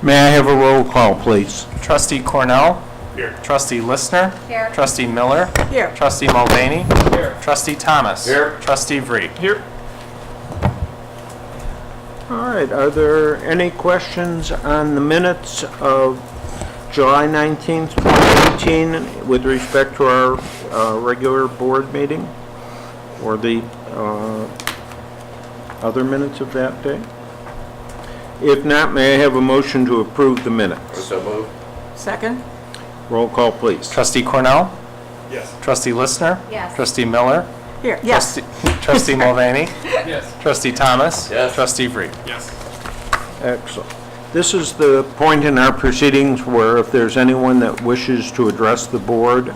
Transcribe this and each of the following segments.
May I have a roll call, please? Trustee Cornell. Here. Trustee Listner. Here. Trustee Miller. Here. Trustee Mulvaney. Here. Trustee Thomas. Here. Trustee Vree. Here. All right, are there any questions on the minutes of July 19th, 2018 with respect to our regular board meeting? Or the other minutes of that day? If not, may I have a motion to approve the minutes? So moved. Second? Roll call, please. Trustee Cornell. Yes. Trustee Listner. Yes. Trustee Miller. Here. Yes. Trustee Mulvaney. Yes. Trustee Thomas. Yes. Trustee Vree. Yes. Excellent. This is the point in our proceedings where if there's anyone that wishes to address the board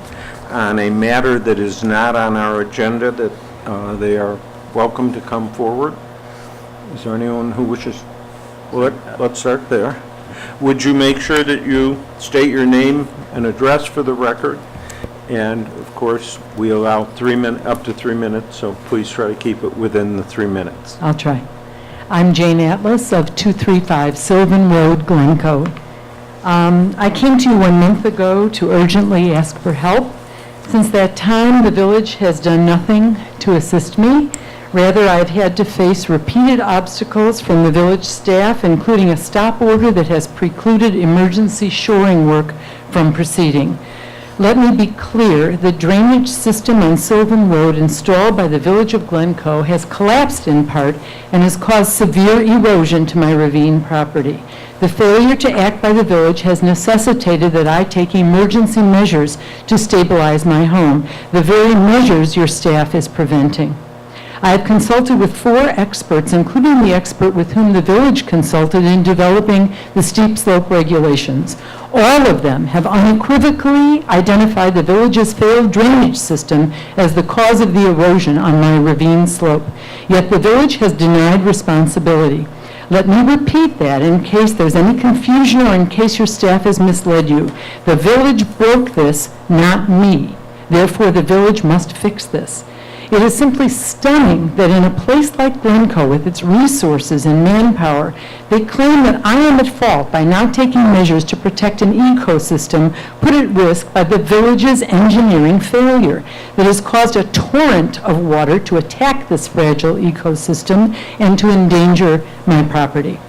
on a matter that is not on our agenda, that they are welcome to come forward. Is there anyone who wishes? Well, let's start there. Would you make sure that you state your name and address for the record? And of course, we allow up to 3 minutes, so please try to keep it within the 3 minutes. I'll try. I'm Jane Atlas of 235 Sylvan Road, Glencoe. I came to you 1 month ago to urgently ask for help. Since that time, the village has done nothing to assist me. Rather, I've had to face repeated obstacles from the village staff, including a stop order that has precluded emergency shoring work from proceeding. Let me be clear, the drainage system on Sylvan Road installed by the Village of Glencoe has collapsed in part and has caused severe erosion to my ravine property. The failure to act by the village has necessitated that I take emergency measures to stabilize my home, the very measures your staff is preventing. I have consulted with 4 experts, including the expert with whom the village consulted in developing the steep slope regulations. All of them have unequivocally identified the village's failed drainage system as the cause of the erosion on my ravine slope. Yet the village has denied responsibility. Let me repeat that in case there's any confusion or in case your staff has misled you. The village broke this, not me. Therefore, the village must fix this. It is simply stunning that in a place like Glencoe, with its resources and manpower, they claim that I am at fault by not taking measures to protect an ecosystem put at risk by the village's engineering failure that has caused a torrent of water to attack this fragile ecosystem and to endanger my property.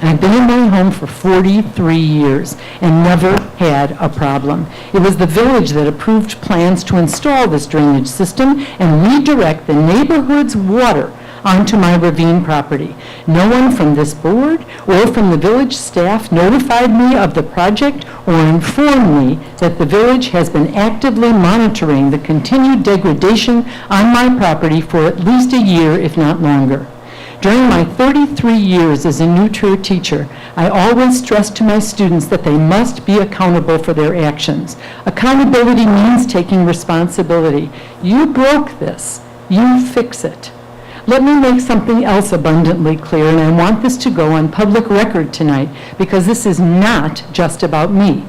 I've been in my home for 43 years and never had a problem. It was the village that approved plans to install this drainage system and redirect the neighborhood's water onto my ravine property. No one from this board or from the village staff notified me of the project or informed me that the village has been actively monitoring the continued degradation on my property for at least a year, if not longer. During my 33 years as a New Trier teacher, I always stressed to my students that they must be accountable for their actions. Accountability means taking responsibility. You broke this. You fix it. Let me make something else abundantly clear, and I want this to go on public record tonight, because this is not just about me.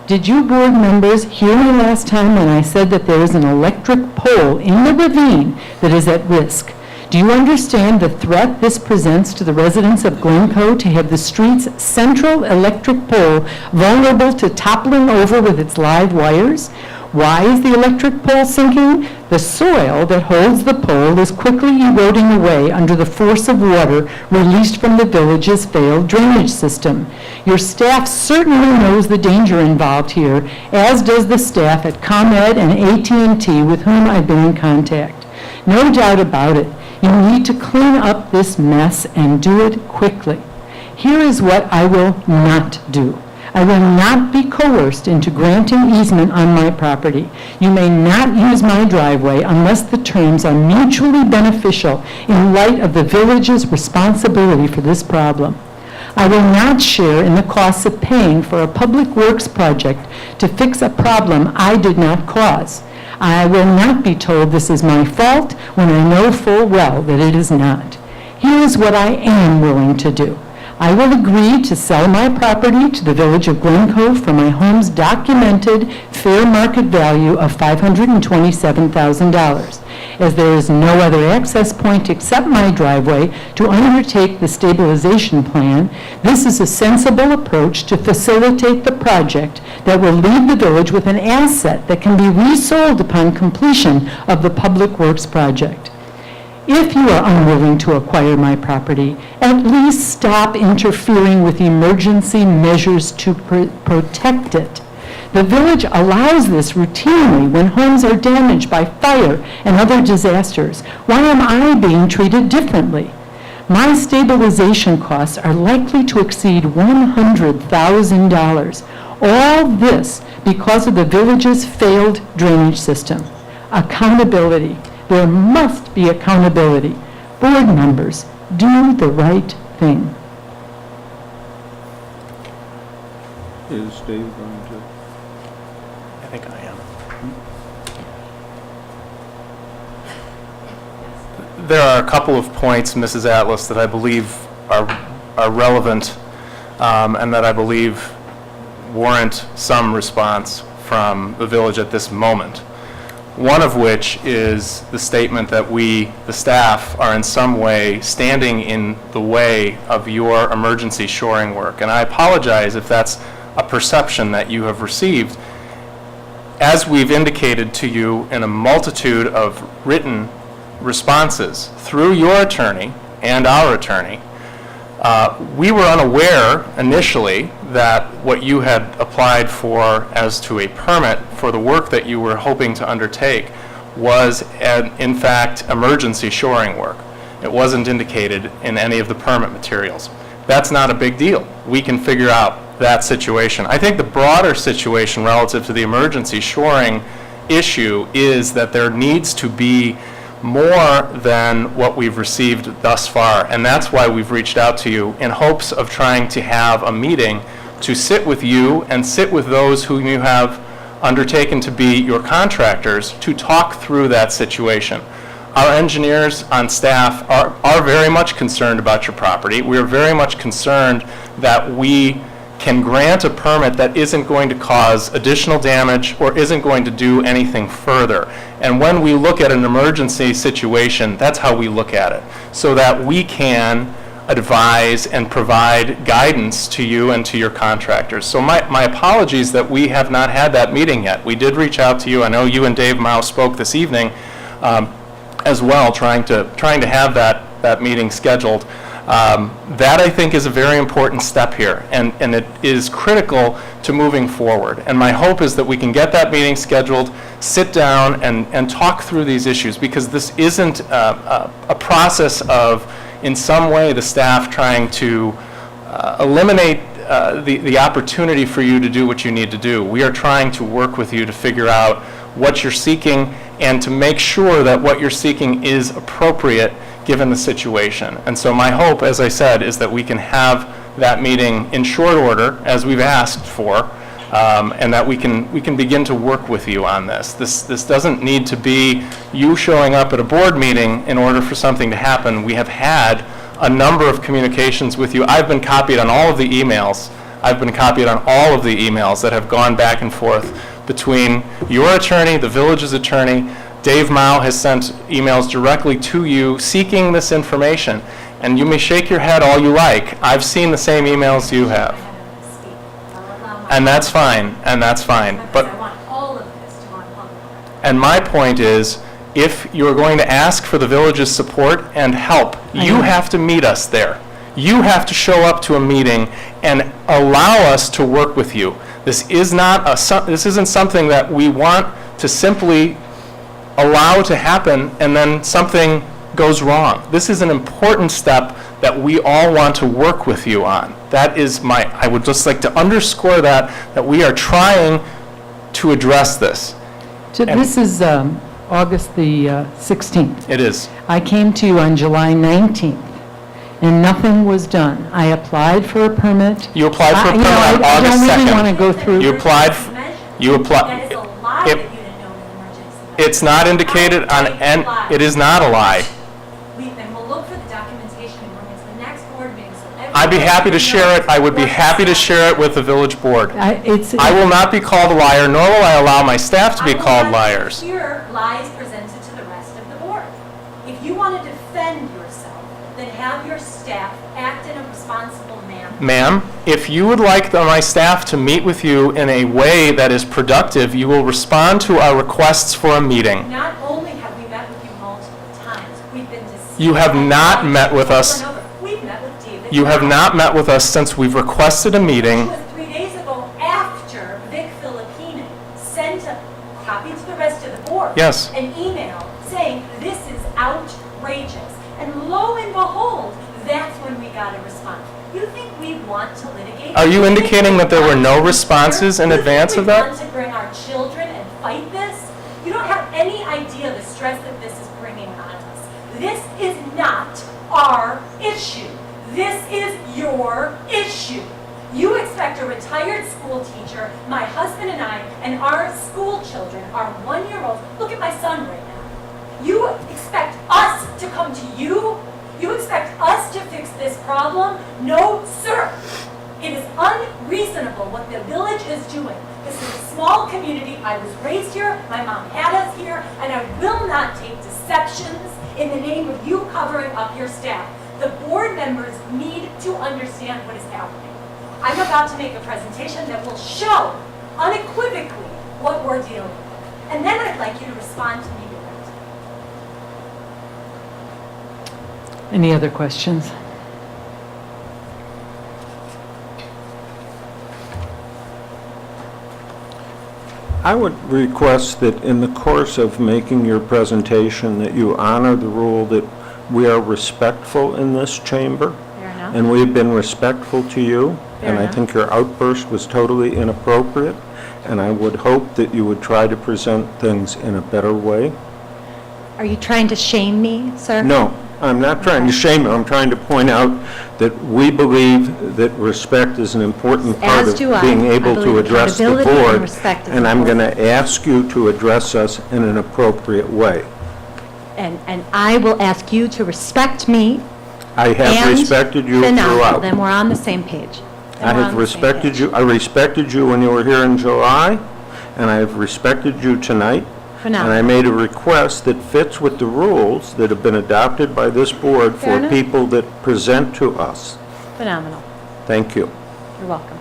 Did you board members hear me last time when I said that there is an electric pole in the ravine that is at risk? Do you understand the threat this presents to the residents of Glencoe to have the street's central electric pole vulnerable to toppling over with its live wires? Why is the electric pole sinking? The soil that holds the pole is quickly eroding away under the force of water released from the village's failed drainage system. Your staff certainly knows the danger involved here, as does the staff at ComEd and AT&T with whom I've been in contact. No doubt about it. You need to clean up this mess and do it quickly. Here is what I will not do. I will not be coerced into granting easement on my property. You may not use my driveway unless the terms are mutually beneficial in light of the village's responsibility for this problem. I will not share in the costs of paying for a public works project to fix a problem I did not cause. I will not be told this is my fault when I know full well that it is not. Here is what I am willing to do. I will agree to sell my property to the Village of Glencoe for my home's documented fair market value of $527,000. as there is no other access point except my driveway to undertake the stabilization plan, this is a sensible approach to facilitate the project that will leave the village with an asset that can be resold upon completion of the Public Works project. If you are unwilling to acquire my property, at least stop interfering with emergency measures to protect it. The village allows this routinely when homes are damaged by fire and other disasters. Why am I being treated differently? My stabilization costs are likely to exceed $100,000. All this because of the village's failed drainage system. Accountability. There must be accountability. Board members, do the right thing. Is Dave going to? I think I am. There are a couple of points, Mrs. Atlas, that I believe are relevant and that I believe warrant some response from the village at this moment. One of which is the statement that we, the staff, are in some way standing in the way of your emergency shoring work. And I apologize if that's a perception that you have received. As we've indicated to you in a multitude of written responses through your attorney and our attorney, we were unaware initially that what you had applied for as to a permit for the work that you were hoping to undertake was, in fact, emergency shoring work. It wasn't indicated in any of the permit materials. That's not a big deal. We can figure out that situation. I think the broader situation relative to the emergency shoring issue is that there needs to be more than what we've received thus far, and that's why we've reached out to you in hopes of trying to have a meeting to sit with you and sit with those whom you have undertaken to be your contractors to talk through that situation. Our engineers on staff are very much concerned about your property. We are very much concerned that we can grant a permit that isn't going to cause additional damage or isn't going to do anything further. And when we look at an emergency situation, that's how we look at it, so that we can advise and provide guidance to you and to your contractors. So my apologies that we have not had that meeting yet. We did reach out to you. I know you and Dave Mao spoke this evening as well, trying to have that meeting scheduled. That, I think, is a very important step here, and it is critical to moving forward. And my hope is that we can get that meeting scheduled, sit down, and talk through these issues, because this isn't a process of, in some way, the staff trying to eliminate the opportunity for you to do what you need to do. We are trying to work with you to figure out what you're seeking and to make sure that what you're seeking is appropriate given the situation. And so my hope, as I said, is that we can have that meeting in short order, as we've asked for, and that we can begin to work with you on this. This doesn't need to be you showing up at a board meeting in order for something to happen. We have had a number of communications with you. I've been copied on all of the emails. That have gone back and forth between your attorney, the village's attorney. Dave Mao has sent emails directly to you seeking this information. And you may shake your head all you like. I've seen the same emails you have. And that's fine, But I want all of this to go on public. and my point is, if you're going to ask for the village's support and help, you have to meet us there. You have to show up to a meeting and allow us to work with you. This isn't something that we want to simply allow to happen and then something goes wrong. This is an important step that we all want to work with you on. That is I would just like to underscore that we are trying to address this. So this is August the 16th. It is. I came to you on July 19th, and nothing was done. I applied for a permit. You applied for a permit on I August don't 2nd. really want to go through. You applied, you That applied, is a lie If- that you didn't know it was an emergency. it's not indicated on, and it is not a lie. And we'll look for the documentation and bring it to the next board meeting, so everyone. I'd be happy to share it. I would be happy to share it with the village board. I will not be called a liar, nor will I allow my staff to be called liars. I will not hear lies presented to the rest of the have your staff act in a responsible manner. Ma'am, if you would like my staff to meet with you in a way that is productive, you will respond to our requests for a meeting. Not only have we met with you multiple times, we've been deceived. You have not met with us. Over and over. We've met with David. You have not met with us since we've requested a meeting. It was 3 days ago after Vic Filippini sent a copy to the rest of the board. Yes. An email saying this is outrageous. And lo and behold, that's when we got a response. You think we want to litigate? Are you think indicating we that there were want no to be responses here? in You think advance of we that? want to bring our children and fight this? You don't have any idea the stress that this is bringing on us. This is not our issue. This is your issue. You expect a retired school teacher, my husband and I, and our school children, our 1-year-olds, look at my son right now. You expect us to come to you? You expect us to fix this problem? No, sir. It is unreasonable what the village is doing. This is a small community. I was raised here. My mom had us here. And I will not take deceptions in the name of you covering up your staff. The board members need to understand what is happening. I'm about to make a presentation that will show unequivocally what we're dealing with. And then I'd like you to respond to me with it. Any other questions? I would request that in the course of making your presentation, that you honor the rule that we are respectful in this chamber. Fair enough. And we've been respectful to you. Fair And I enough. think your outburst was totally inappropriate. And I would hope that you would try to present things in a better way. Are you trying to shame me, sir? No, I'm not trying to shame you. I'm trying to point out that we believe that respect is an important part As of do I. being able I to believe address the accountability and board. respect is And I'm going important. to ask you to address us in an appropriate way. And I will ask you to respect me I have and respected you phenomenal. throughout. Then we're on the same page. Then I we're have on the same respected page. you, I respected you when you were here in July, and I have respected you tonight. And I Phenomenal. made a request that fits with the rules that have been adopted by this board Fair for enough. people that present to us. Phenomenal. Thank you. You're welcome.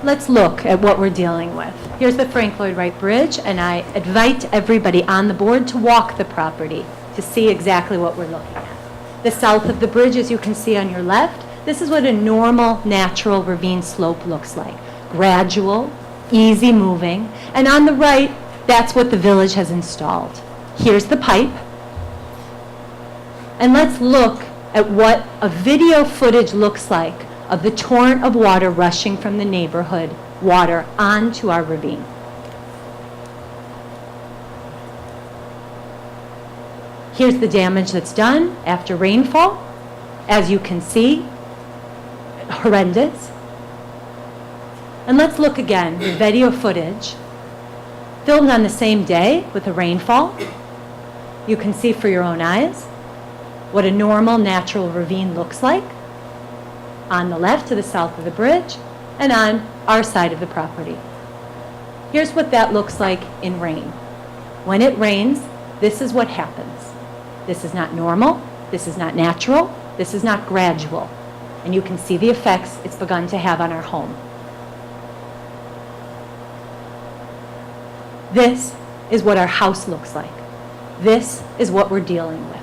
Let's look at what we're dealing with. Here's the Frank Lloyd Wright Bridge, and I invite everybody on the board to walk the property to see exactly what we're looking at. The south of the bridge, as you can see on your left, this is what a normal, natural ravine slope looks like. Gradual, easy moving, and on the right, that's what the village has installed. Here's the pipe. And let's look at what a video footage looks like of the torrent of water rushing from the neighborhood water onto our ravine. Here's the damage that's done after rainfall. As you can see, horrendous. And let's look again, the video footage filmed on the same day with the rainfall. You can see for your own eyes what a normal natural ravine looks like on the left to the south of the bridge and on our side of the property. Here's what that looks like in rain. When it rains, this is what happens. This is not normal, this is not natural, this is not gradual. And you can see the effects it's begun to have on our home. This is what our house looks like. This is what we're dealing with.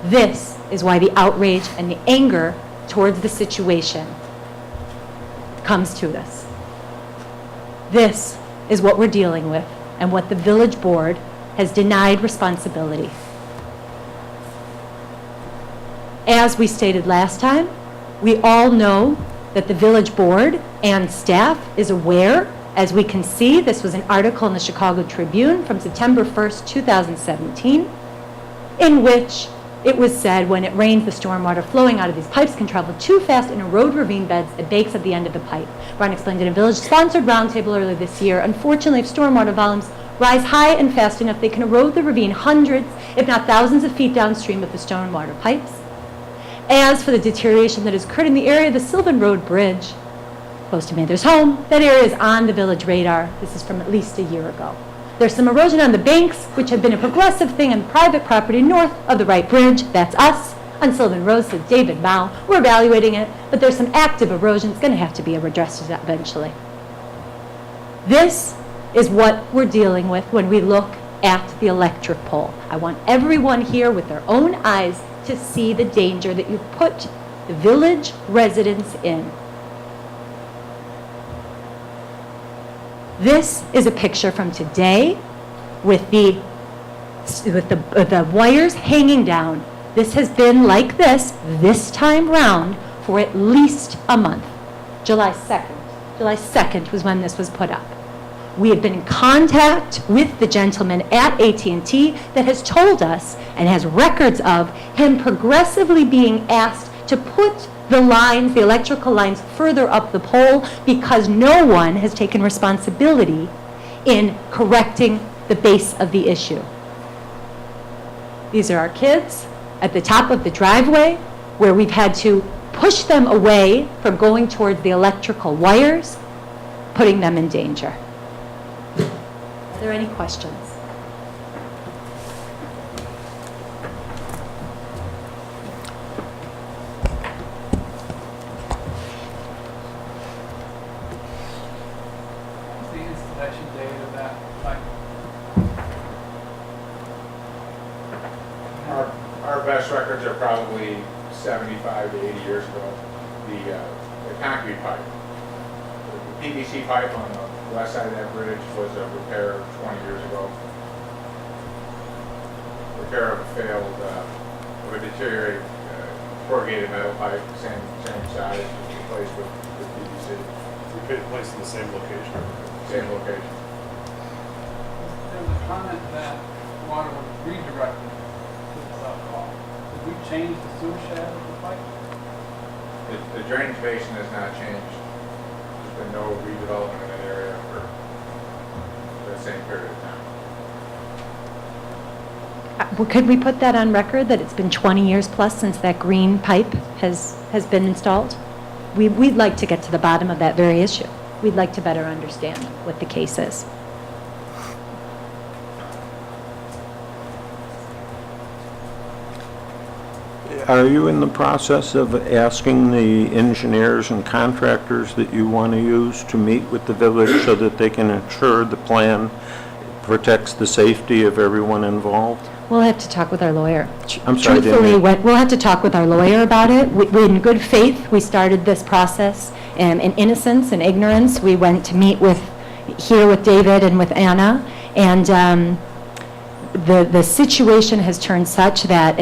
This is why the outrage and the anger towards the situation comes to us. This is what we're dealing with and what the village board has denied responsibility. As we stated last time, we all know that the village board and staff is aware. As we can see, this was an article in the Chicago Tribune from September 1st, 2017, in which it was said when it rains, the stormwater flowing out of these pipes can travel too fast and erode ravine beds at bakes at the end of the pipe. Brian explained in a village-sponsored roundtable earlier this year. Unfortunately, if stormwater volumes rise high and fast enough, they can erode the ravine hundreds, if not thousands of feet downstream of the stormwater pipes. As for the deterioration that has occurred in the area of the Sylvan Road Bridge, close to Mather's home, that area is on the village radar. This is from at least a year ago. There's some erosion on the banks, which have been a progressive thing on private property north of the Wright Bridge. That's us. On Sylvan Road, says David Mao. We're evaluating it, but there's some active erosion. It's going to have to be addressed eventually. This is what we're dealing with when we look at the electric pole. I want everyone here with their own eyes to see the danger that you put the village residents in. This is a picture from today with the wires hanging down. This has been like this time round, for at least a month. July 2nd. July 2nd was when this was put up. We have been in contact with the gentleman at AT&T that has told us and has records of him progressively being asked to put the lines, the electrical lines, further up the pole because no one has taken responsibility in correcting the base of the issue. These are our kids at the top of the driveway where we've had to push them away from going towards the electrical wires, putting them in danger. Are there any questions? The installation date of that pipe. Our best records are probably 75 to 80 years ago. The concrete pipe, the PVC pipe on the west side of that bridge was a repair 20 years ago. Repair of a failed, of a deteriorated corrugated metal pipe, same size, replaced with PVC. Placed in the same location. Same location. There was a comment that water was redirected to the south wall. Did we change the sewer shaft of the pipe? The drainage basin has not changed. There's been no redevelopment in that area for the same period of time. Could we put that on record, that it's been 20 years plus since that green pipe has been installed? We'd like to get to the bottom of that very issue. We'd like to better understand what the case is. Are you in the process of asking the engineers and contractors that you want to use to meet with the village so that they can ensure the plan protects the safety of everyone involved? We'll have to talk with our lawyer. I'm sorry, Truthfully, Dana. we'll have to talk with our lawyer about it. In good faith, we started this process, in innocence and ignorance. We went to meet with David and with Anna, and the situation has turned such that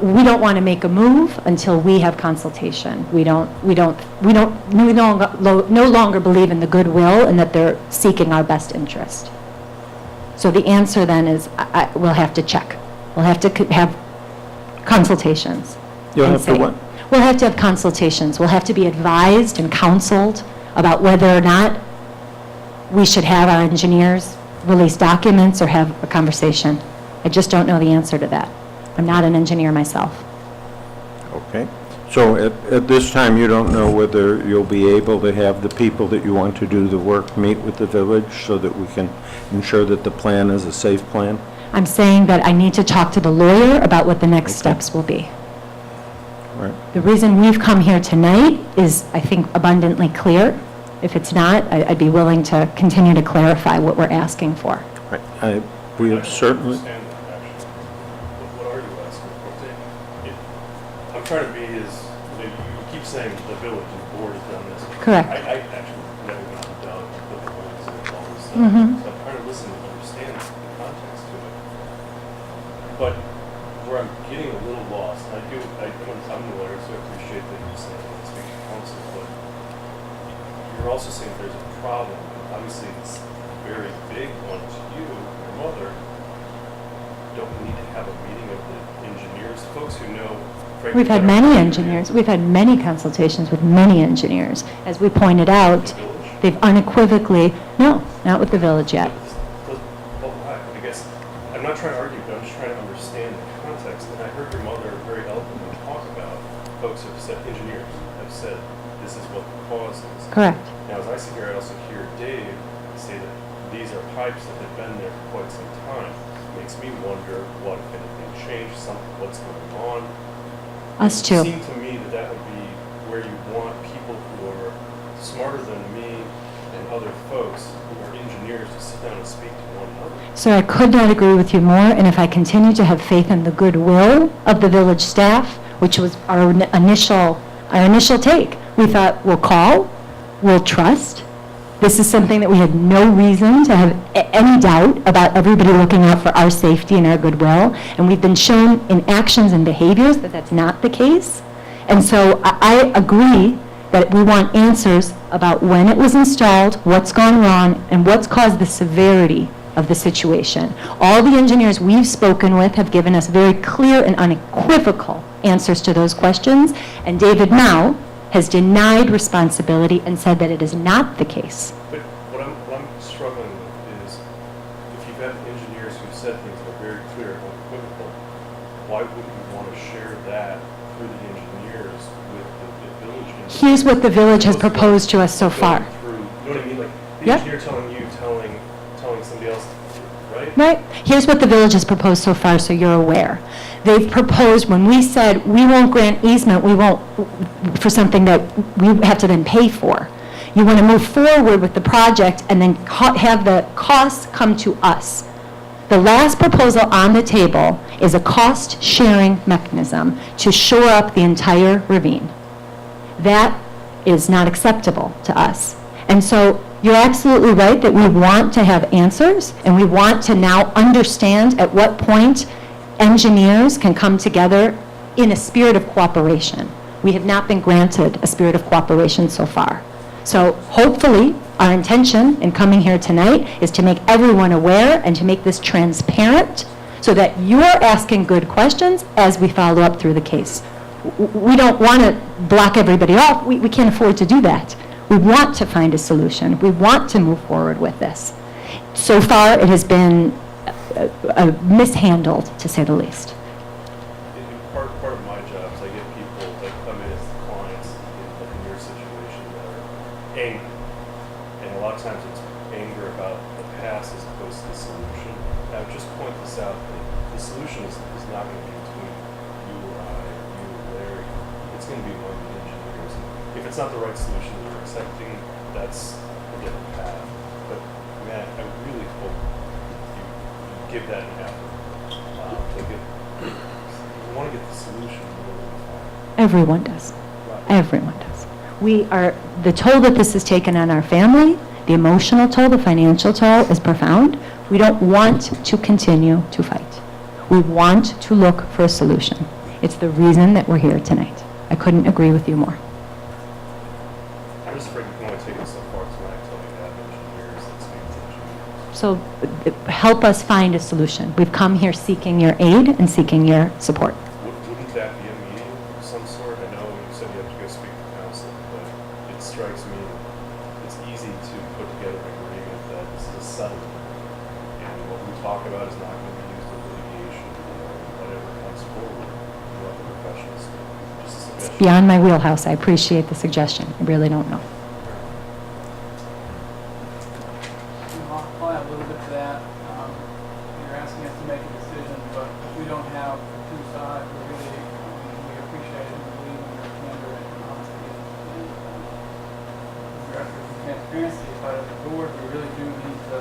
we don't want to make a move until we have consultation. We no longer believe in the goodwill and that they're seeking our best interest. So the answer then is we'll have to check. We'll have to have consultations. You'll and have to say- what? We'll have to have consultations. We'll have to be advised and counseled about whether or not we should have our engineers release documents or have a conversation. I just don't know the answer to that. I'm not an engineer myself. Okay. So at this time, you don't know whether you'll be able to have the people that you want to do the work meet with the village so that we can ensure that the plan is a safe plan? I'm saying that I need to talk to the lawyer about what the next steps will be. Right. The reason we've come here tonight is, I think, abundantly clear. If it's not, I'd be willing to continue to clarify what we're asking for. Right. We have certainly... I don't understand that, actually. What are you asking for? I'm trying to be you keep saying the village and the board has done this. Correct. I actually never got down to the points and all this stuff. Mhm. So I'm trying to listen and understand the context to it. But where I'm getting a little lost, I'm a lawyer, so I appreciate that you're saying that it's speak to counsel, but you're also saying there's a problem. Obviously, it's a very big one to you, your mother. Don't we need to have a meeting of the engineers, folks who know? frankly, We've had better many than engineers. We've had many consultations with many engineers. As we pointed out, the village? they've unequivocally, no, not with the village yet. Well, I guess, I'm not trying to argue, but I'm just trying to understand the context. And I heard your mother very eloquently talk about folks have said, engineers have said, this is what the cause is. Correct. Now, as I sit here, I also hear Dave say that the these are pipes that have been there for quite some time. Makes me wonder what, if anything, changed, what's going on. Us too. It seemed to me that that would be where you want people who are smarter than me and other folks who are engineers to sit down and speak to one another. So I could not agree with you more, and if I continue to have faith in the goodwill of the village staff, which was our initial take, we thought, we'll call, we'll trust. This is something that we had no reason to have any doubt about everybody looking out for our safety and our goodwill, and we've been shown in actions and behaviors that that's not the case. And so I agree that we want answers about when it was installed, what's gone wrong, and what's caused the severity of the situation. All the engineers we've spoken with have given us very clear and unequivocal answers to those questions, and David now has denied responsibility and said that it is not the case. But what I'm struggling with is, if you've had engineers who've said things that are very clear and unequivocal, why wouldn't you want to share that through the engineers with the village engineers? Here's what the village has proposed to us so far. Going through, you know what I mean? Like, the Yep. engineer telling you, telling somebody else, right? Right. Here's what the village has proposed so far, so you're aware. They've proposed, when we said we won't grant easement, we won't, for something that we have to then pay for. You want to move forward with the project and then have the costs come to us. The last proposal on the table is a cost-sharing mechanism to shore up the entire ravine. That is not acceptable to us. And so you're absolutely right that we want to have answers, and we want to now understand at what point engineers can come together in a spirit of cooperation. We have not been granted a spirit of cooperation so far. So hopefully, our intention in coming here tonight is to make everyone aware and to make this transparent so that you're asking good questions as we follow up through the case. We don't want to block everybody off. We can't afford to do that. We want to find a solution. We want to move forward with this. So far, it has been mishandled, to say the least. Part of my job is I get people that come in as clients in your situation that are angry. And a lot of times it's anger about the past as opposed to the solution. I would just point this out, that the solution is not going to be between you or I, or you or Larry. It's going to be among the engineers. If it's not the right solution that you're accepting, that's a different path. But man, I really hope you give that an effort. We want to get the solution. Everyone does. Right. Everyone does. The toll that this has taken on our family, the emotional toll, the financial toll is profound. We don't want to continue to fight. We want to look for a solution. It's the reason that we're here tonight. I couldn't agree with you more. I'm just afraid you can only take it so far tonight until we have engineers that speak to engineers. So help us find a solution. We've come here seeking your aid and seeking your support. Wouldn't that be a meeting of some sort? I know you said you have to go speak to council, but it strikes me it's easy to put together an agreement that this is a settlement, and what we talk about is not going to be used in litigation or whatever comes forward. You want the professionals to just a suggestion. Beyond my wheelhouse, I appreciate the suggestion. I really don't know. I'll add a little bit to that. You're asking us to make a decision, but we don't have two sides. We appreciate and believe in your candor and honesty and your effort and transparency. But as a board, we really do need to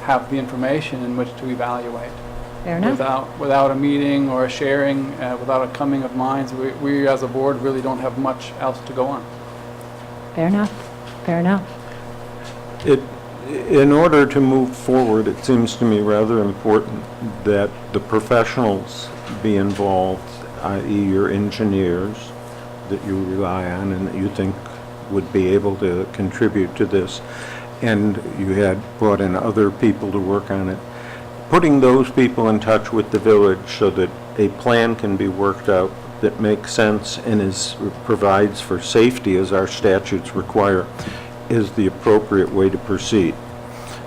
have the information in which to evaluate. Fair enough. Without a meeting or a sharing, without a coming of minds, we as a board really don't have much else to go on. Fair enough. Fair enough. In order to move forward, it seems to me rather important that the professionals be involved, i.e. your engineers that you rely on and that you think would be able to contribute to this, and you had brought in other people to work on it. Putting those people in touch with the village so that a plan can be worked out that makes sense and provides for safety as our statutes require is the appropriate way to proceed.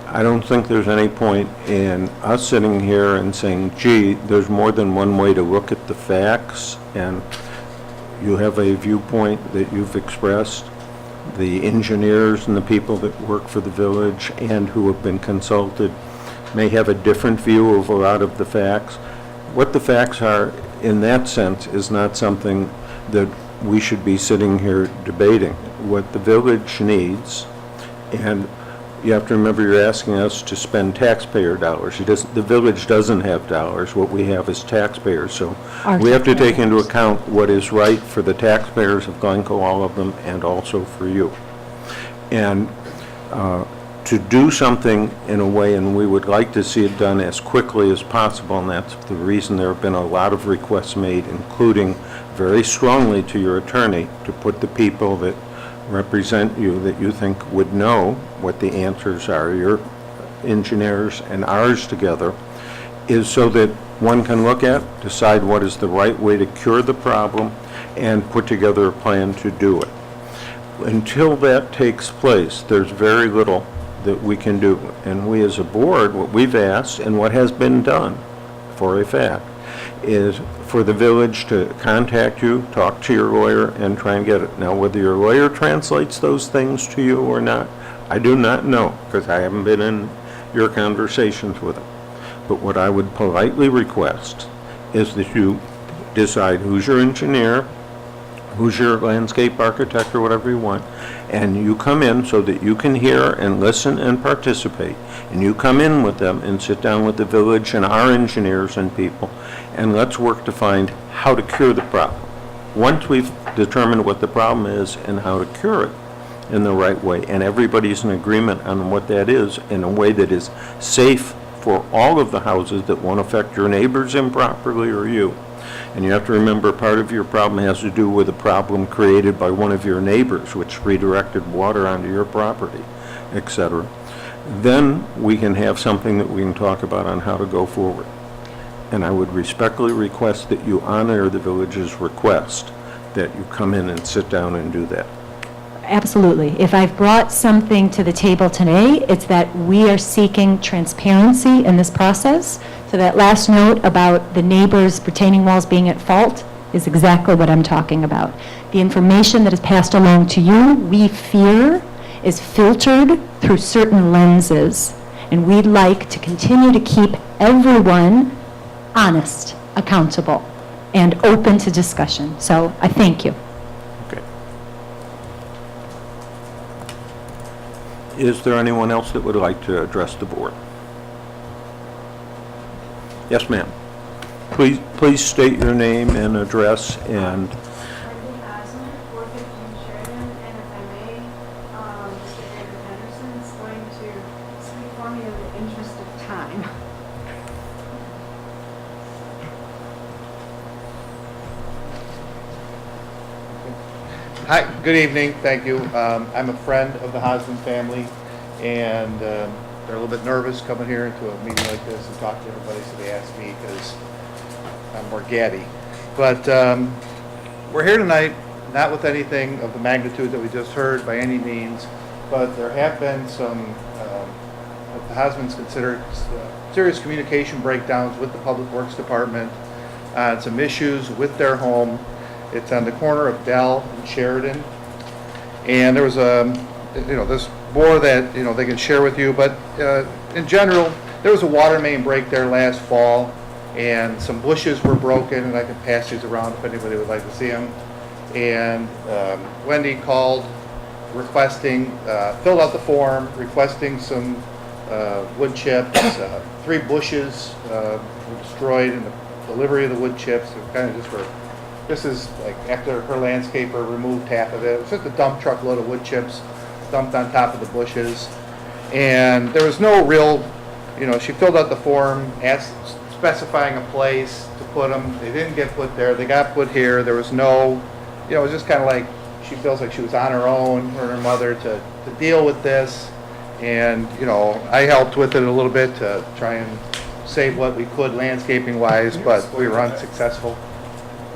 I don't think there's any point in us sitting here and saying, gee, there's more than one way to look at the facts, and you have a viewpoint that you've expressed, the engineers and the people that work for the village and who have been consulted may have a different view of a lot of the facts. What the facts are, in that sense, is not something that we should be sitting here debating. What the village needs, and you have to remember you're asking us to spend taxpayer dollars. The village doesn't have dollars. What we have is taxpayers. So Our we have to take taxpayers. into account what is right for the taxpayers of Glencoe, all of them, and also for you. And to do something in a way, and we would like to see it done as quickly as possible, and that's the reason there have been a lot of requests made, including very strongly to your attorney, to put the people that represent you that you think would know what the answers are, your engineers and ours together, is so that one can look at, decide what is the right way to cure the problem, and put together a plan to do it. Until that takes place, there's very little that we can do. And we as a board, what we've asked and what has been done for a fact is for the village to contact you, talk to your lawyer, and try and get it. Now, whether your lawyer translates those things to you or not, I do not know, because I haven't been in your conversations with him. But what I would politely request is that you decide who's your engineer, who's your landscape architect, or whatever you want, and you come in so that you can hear and listen and participate. And you come in with them and sit down with the village and our engineers and people, and let's work to find how to cure the problem. Once we've determined what the problem is and how to cure it in the right way, and everybody's in agreement on what that is in a way that is safe for all of the houses that won't affect your neighbors improperly or you. And you have to remember, part of your problem has to do with a problem created by one of your neighbors, which redirected water onto your property, etc. Then we can have something that we can talk about on how to go forward. And I would respectfully request that you honor the village's request, that you come in and sit down and do that. Absolutely. If I've brought something to the table today, it's that we are seeking transparency in this process. So that last note about the neighbors' retaining walls being at fault is exactly what I'm talking about. The information that is passed along to you, we fear, is filtered through certain lenses. And we'd like to continue to keep everyone honest, accountable, and open to discussion. So I thank you. Okay. Is there anyone else that would like to address the board? Yes, ma'am. Please state your name and address and... Wendy Osmond, 415 Sheridan, and if I may, Mr. David Henderson is going to speak for me in the interest of time. Hi, good evening, thank you. I'm a friend of the Hosman family, and they're a little bit nervous coming here into a meeting like this and talk to everybody, so they asked me because I'm more gaddy. But we're here tonight, not with anything of the magnitude that we just heard by any means, but there have been some, what the Hosmans consider serious communication breakdowns with the Public Works Department on some issues with their home. It's on the corner of Dell and Sheridan. And there was there's more that, they can share with you, but in general, there was a water main break there last fall, and some bushes were broken, and I can pass these around if anybody would like to see them. And Wendy called requesting, filled out the form, requesting some wood chips. 3 bushes were destroyed in the delivery of the wood chips. So kind of just were. This is like after her landscaper removed half of it. It was just a dump truck load of wood chips dumped on top of the bushes. And there was no real, she filled out the form, specifying a place to put them. They didn't get put there. They got put here. There was no, it was just kind of like she feels like she was on her own, her and her mother, to deal with this. And, I helped with it a little bit to try and save what we could landscaping-wise, but we were unsuccessful.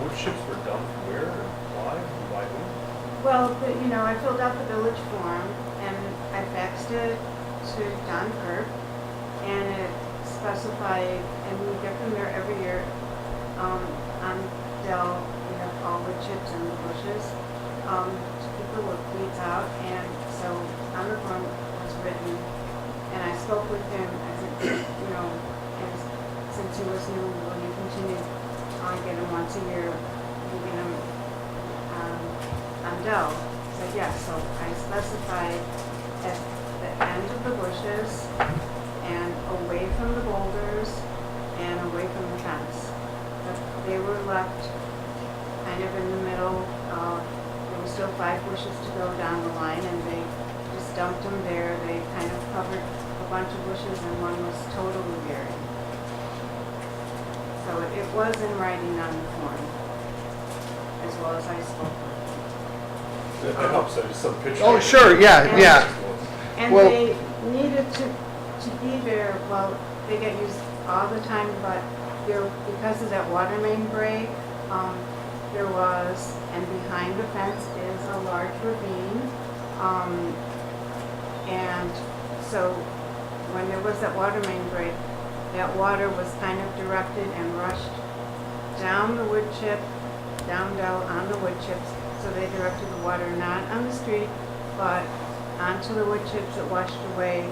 Wood chips were dumped where and why? Why who? Well, I filled out the village form, and I faxed it to Don Kerr, and it specified, and we get them there every year, on Dell, we have all the chips and the bushes, to keep the weeds out, Dell. I said, yes, so I specified at the end of the bushes and away from the boulders and away from the fence. But they were left kind of in the middle. There were still 5 bushes to go down the line, and they just dumped them there. They kind of covered a bunch of bushes, and one was totally buried. So it was in writing on the form, as well as I spoke with That helps, I just saw the picture. Oh, sure, yeah, yeah. them. And Well- they needed to be there, well, they get used all the time, but there, because of that water main break, there was, and behind the fence is a large ravine. And so when there was that water main break, that water was kind of directed and rushed down the wood chip, down on the wood chips. So they directed the water not on the street, but onto the wood chips. It washed away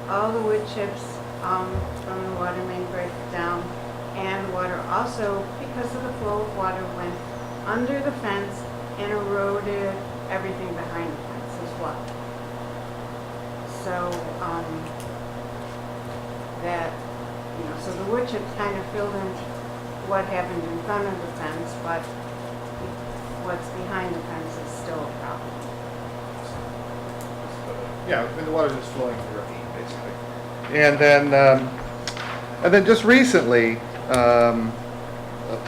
all the wood chips from the water main break down. And the water also, because of the flow of water, went under the fence and eroded everything behind the fence as well. So that, so the wood chips kind of filled in what happened in front of the fence, but what's behind the fence is still a problem. Yeah, I mean, the water just flowing through the ravine, basically. And then just recently,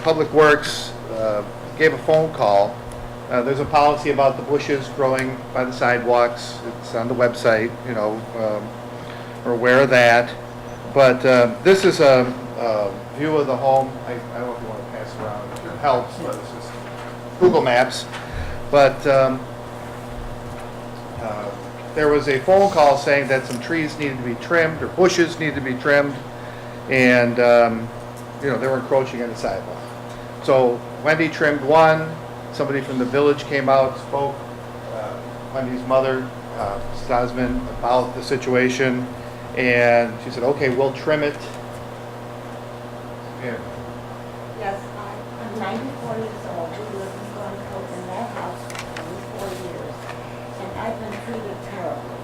Public Works gave a phone call. There's a policy about the bushes growing by the sidewalks. It's on the website, we're aware of that. But this is a view of the home. I don't know if you want to pass around, if it helps, but this is Google Maps. But there was a phone call saying that some trees needed to be trimmed, or bushes needed to be trimmed, and they were encroaching on the sidewalk. So Wendy trimmed one. Somebody from the village came out, spoke, Wendy's mother, Stasman, about the situation, and she said, okay, we'll trim it. Yeah. Yes, I'm 94 years old. We live in Glencoe in that house for 24 years, and I've been treated terribly.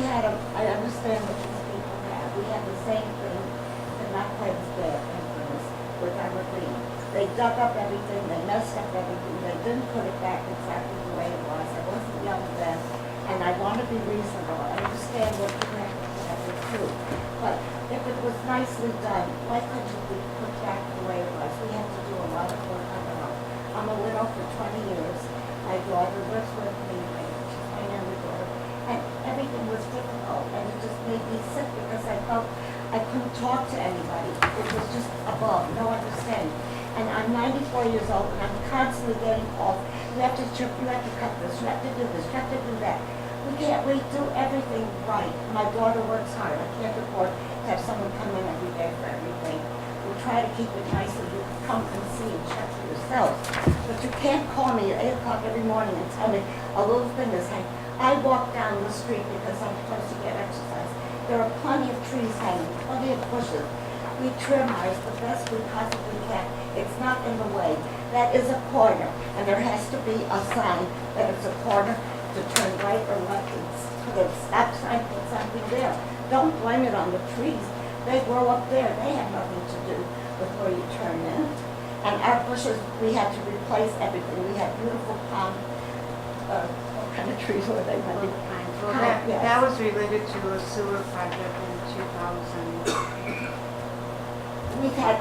I understand what these people have. We had the same thing, but not quite as bad, thank goodness, with our ravine. They dug up everything, they messed up everything, they didn't put it back exactly the way it was. I wasn't young then, and I want to be reasonable. I understand what you have to do, but if it was nicely done, why couldn't it be put back the way it was? We have to do a lot of work on our own. I'm a widow for 20 years. My daughter lives with me, she's my younger daughter, and everything was difficult, and it just made me sick because I felt I couldn't talk to anybody. It was just above, no understanding. And I'm 94 years old, and I'm constantly getting calls. You have to chip, you have to cut this, you have to do this, you have to do that. We do everything right. My daughter works hard. I can't afford to have someone come in every day for everything. We try to keep it nice so you can come and see and check for yourselves. But you can't call me at 8 o'clock every morning and tell me a little thing is hanging. I walk down the street because I'm supposed to get exercise. There are plenty of trees hanging, plenty of bushes. We trim ours the best we possibly can. It's not in the way. That is a corner, and there has to be a sign that it's a corner to turn right or left. Put a stop sign, put something there. Don't blame it on the trees. They grow up there. They have nothing to do with where you turn in. And our bushes, we had to replace everything. We had beautiful palm, what kind of trees were they? Well, Yes. that was related to a sewer project in 2000. We had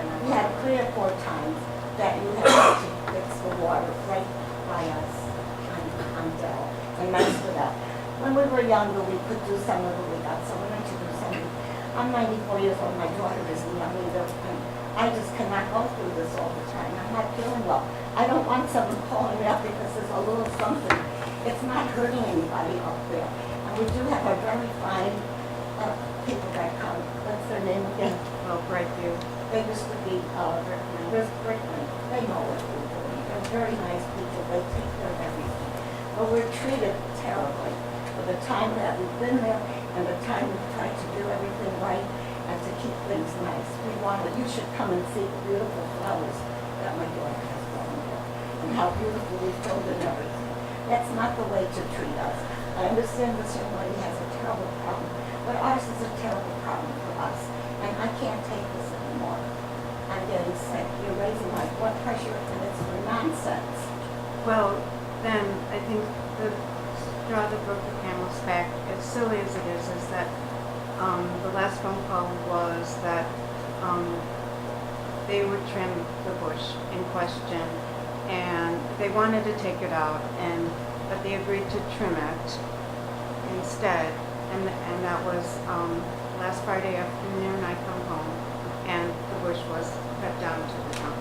3 or 4 times that you had to fix the water right by us on Dell and messed it up. When we were younger, we could do some of it, we got someone to do something. I'm 94 years old, my daughter isn't young either, and I just cannot go through this all the time. I'm not feeling well. I don't want someone calling me up because there's a little something. It's not hurting anybody up there. And we do have a very fine people that come. What's their name again? Well, Brightview. They used to be Brickman. They know what they're doing. They're very nice people. They take care of everything. But we're treated terribly for the time that we've been there and the time we've tried to do everything right and to keep things nice. You should come and see the beautiful flowers that my daughter has grown here and how beautiful we filled in everything. That's not the way to treat us. I understand this young lady has a terrible problem, but ours is a terrible problem for us, and I can't take this anymore. I'm getting sick. You're raising my blood pressure, and it's for nonsense. Well, then, I think the straw that broke the camel's back, as silly as it is that the last phone call was that they would trim the bush in question, and they wanted to take it out, but they agreed to trim it instead, and that was last Friday afternoon. I come home, and the bush was cut down to the trunk.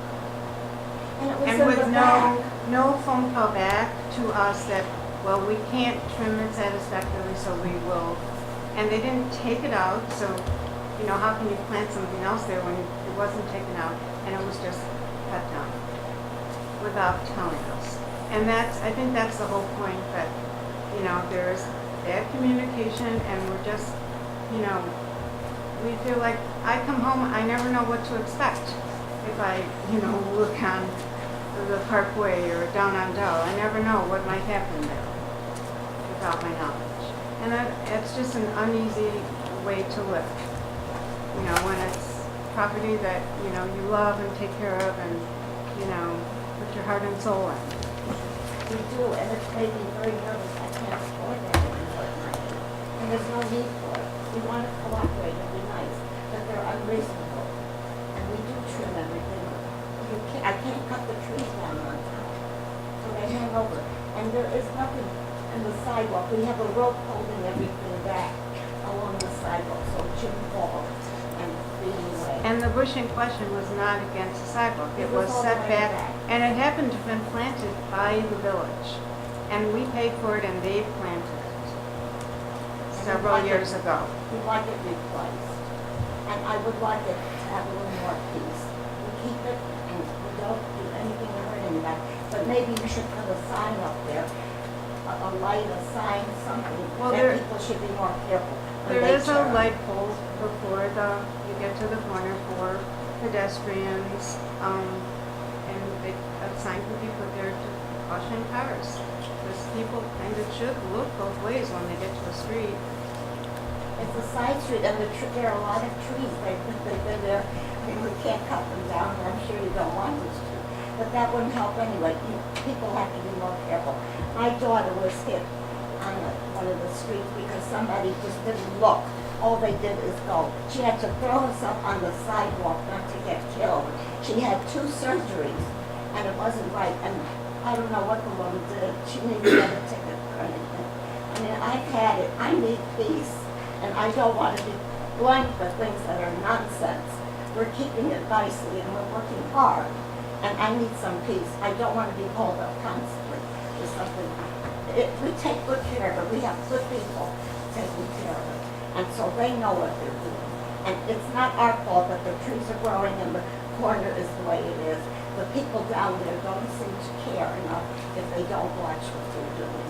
And it was And in with the back. no phone call back to us that, well, we can't trim it satisfactorily, so we will. And they didn't take it out, so, you know, how can you plant something else there when it wasn't taken out and it was just cut down without telling us? And I think that's the whole point, that, you know, there's bad communication and we're just, you know, we feel like I come home, I never know what to expect. If I, you know, look on the Parkway or down on Dell, I never know what might happen there without my knowledge. And it's just an uneasy way to live. You know, when it's property that, you know, you love and take care of and, you know, put your heart and soul in. We do, and it's made me very nervous. I can't afford that anymore. And there's no need for it. We want to cooperate and be nice, but they're unreasonable. And we do trim everything. I can't cut the trees down on top, so they hang over. And there is nothing in the sidewalk. We have a rope holding everything back along the sidewalk, so it shouldn't fall and be in the way. And the bush in question was not against the sidewalk. It was all the set way back, and it happened to have been planted by the village. And we paid for it and they planted it several years ago. We'd like it replaced. And I would like it to have a little more peace. We keep it and we don't do anything to hurt anybody. But maybe you should put a sign up there, a light, a sign, something, Well, that people should be more careful when There they is a turn. light pole before you get to the corner for pedestrians, and a sign could be put there to caution cars. Because people kind of should look both ways when they get to the street. It's a side street and there are a lot of trees. They've been there. I mean, we can't cut them down, and I'm sure you don't want us to. But that wouldn't help anyway. People have to be more careful. My daughter was hit on one of the streets because somebody just didn't look. All they did is go. She had to throw herself on the sidewalk not to get killed. She had 2 surgeries, and it wasn't right. And I don't know what the woman did. She didn't even get a ticket or anything. I mean, I've had it. I need peace, and I don't want to be blamed for things that are nonsense. We're keeping it nicely, and we're working hard. And I need some peace. I don't want to be hauled up constantly with something. We take good care of it. We have good people taking care of it. And so they know what they're doing. And it's not our fault that the trees are growing and the corner is the way it is. The people down there don't seem to care enough if they don't watch what they're doing.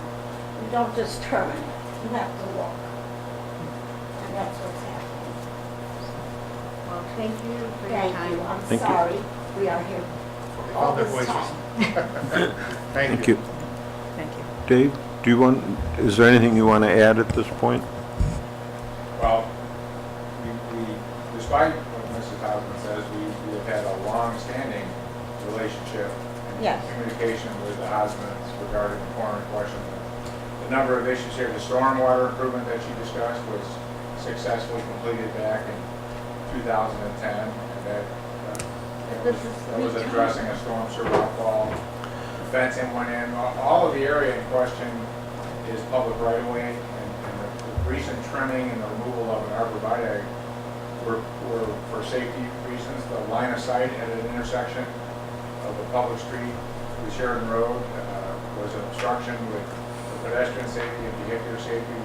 You don't just turn. You have to look. And that's what's happening. Well, thank you for your Thank time. you. I'm Thank you. sorry. We are here all All their this voices. time. Thank you. Thank you. Dave, is there anything you want to add at this point? Well, despite what Mrs. Hausman says, we have had a long-standing relationship and Yes. communication with the Hausmans regarding the corner in question. The number of issues here, the stormwater improvement that she discussed was successfully completed back in 2010, and that was addressing a storm sewer outfall. Fencing went in. All of the area in question is public right-of-way, and the recent trimming and the removal of an arborvitae were for safety reasons. The line of sight at an intersection of the public street with Sheridan Road was an obstruction with the pedestrian safety and vehicular safety.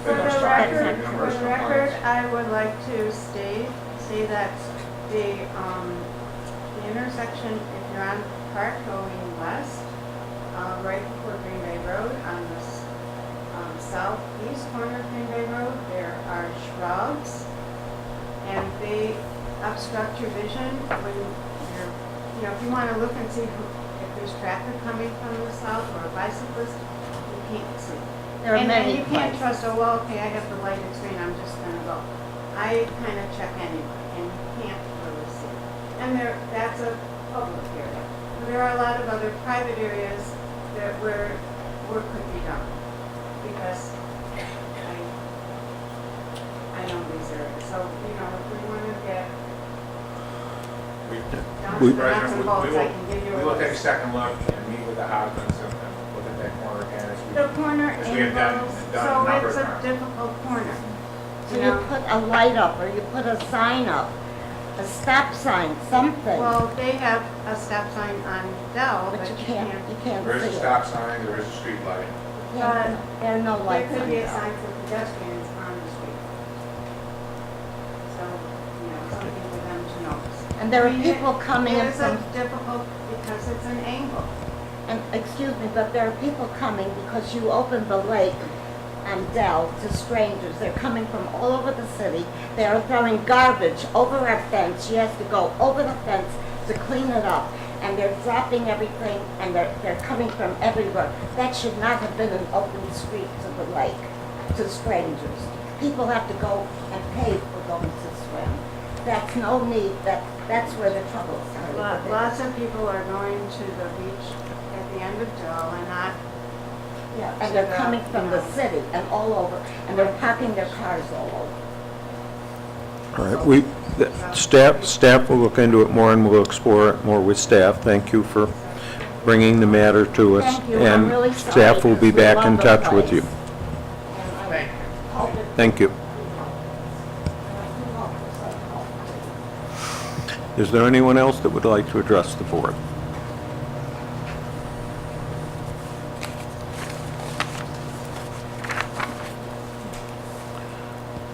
For the record, I would like to say that the intersection, if you're on Park going west, right before Green Bay Road, on the southeast corner of Green Bay Road, there are shrubs, and they obstruct your vision when you're you know, if you want to look and see if there's traffic coming from the south or a bicyclist, you can't see. There are And many you can't places. trust, oh, well, okay, I have the lighted screen, I'm just gonna go. I kind of check anyway, and you can't really see. And that's a public area. But there are a lot of other private areas that where work could be done. Because I know these areas, so, you know, if we want to get down to We- the nuts and bolts, I can give you a We will take a list. second look and meet with the Hosmans and look at that corner again as we. The corner As we have done- angles, done a so number it's of a times. difficult corner. So you put a light up, or you put a sign up, a stop sign, something, Well, they have a stop sign on Dell, but you can't There is see a it. stop sign, there is a street light. Yeah, there are no There lights could on be a there. sign for pedestrians on the street. So, you know, something for them to notice. And there I are mean, people coming in It is from, difficult because it's an angle. and, excuse me, but there are people coming because you opened the lake on Dell to strangers. They're coming from all over the city. They are throwing garbage over our fence. She has to go over the fence to clean it up. And they're dropping everything, and they're coming from everywhere. That should not have been an open street to the lake, to strangers. People have to go and pay for going to swim. That's no need, that's where the trouble is. Lots of people are going to the beach at the end of Dell and not, Yeah, and they're coming from the city and all over, and they're parking their cars all over. All right, staff will look into it more and we'll explore it more with staff. Thank you for bringing the matter to us. Thank you, I'm really And sorry, staff will be because we back love in the touch with you. place. And I Thank you. hope it- Thank you. I do hope it's like- Is there anyone else that would like to address the board?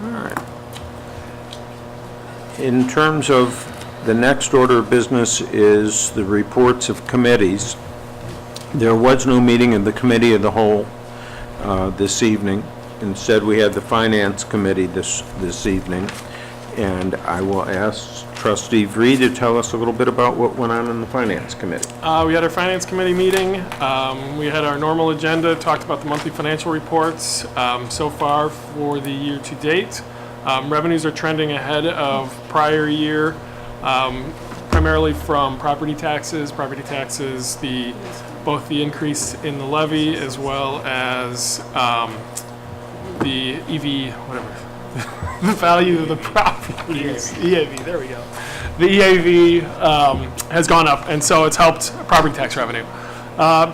All right. In terms of the next order of business is the reports of committees. There was no meeting of the Committee of the Whole this evening. Instead, we had the Finance Committee this evening. And I will ask Trustee Vree to tell us a little bit about what went on in the Finance Committee. We had our Finance Committee meeting. We had our normal agenda, talked about the monthly financial reports so far for the year to date. Revenues are trending ahead of prior year, primarily from property taxes. Both the increase in the levy as well as the EV, whatever, the value of the properties, EAV, there we go. The EAV has gone up, and so it's helped property tax revenue.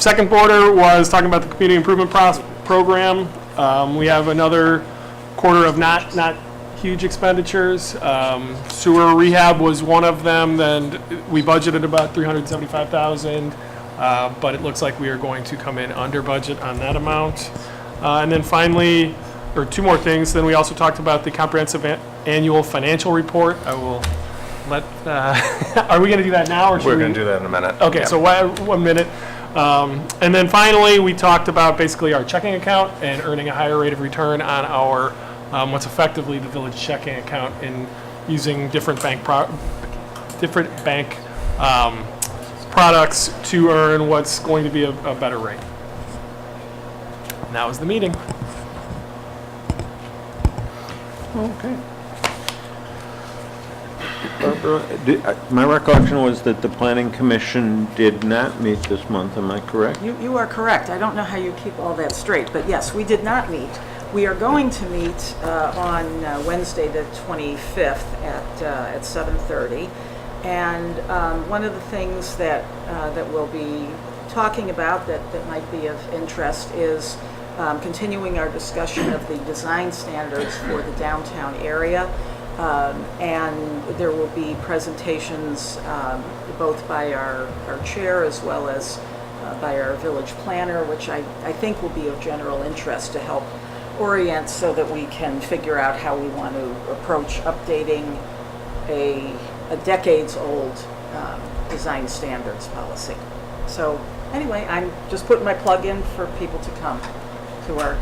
Second quarter was talking about the community improvement program. We have another quarter of not huge expenditures. Sewer rehab was one of them. Then we budgeted about $375,000, but it looks like we are going to come in under budget on that amount. And then finally, or two more things. Then we also talked about the comprehensive annual financial report. I will let. Are we going to do that now, or should We're we? going to do that in a minute. Okay, so 1 minute. And then finally, we talked about basically our checking account and earning a higher rate of return on our, what's effectively the village checking account, in using different bank products to earn what's going to be a better rate. And that was the meeting. Okay. Barbara, my recollection was that the Planning Commission did not meet this month, am I correct? You are correct. I don't know how you keep all that straight, but yes, we did not meet. We are going to meet on Wednesday, the 25th at 7:30. And one of the things that we'll be talking about that might be of interest is continuing our discussion of the design standards for the downtown area. And there will be presentations both by our chair as well as by our village planner, which I think will be of general interest to help orient so that we can figure out how we want to approach updating a decades-old design standards policy. So anyway, I'm just putting my plug in for people to come to our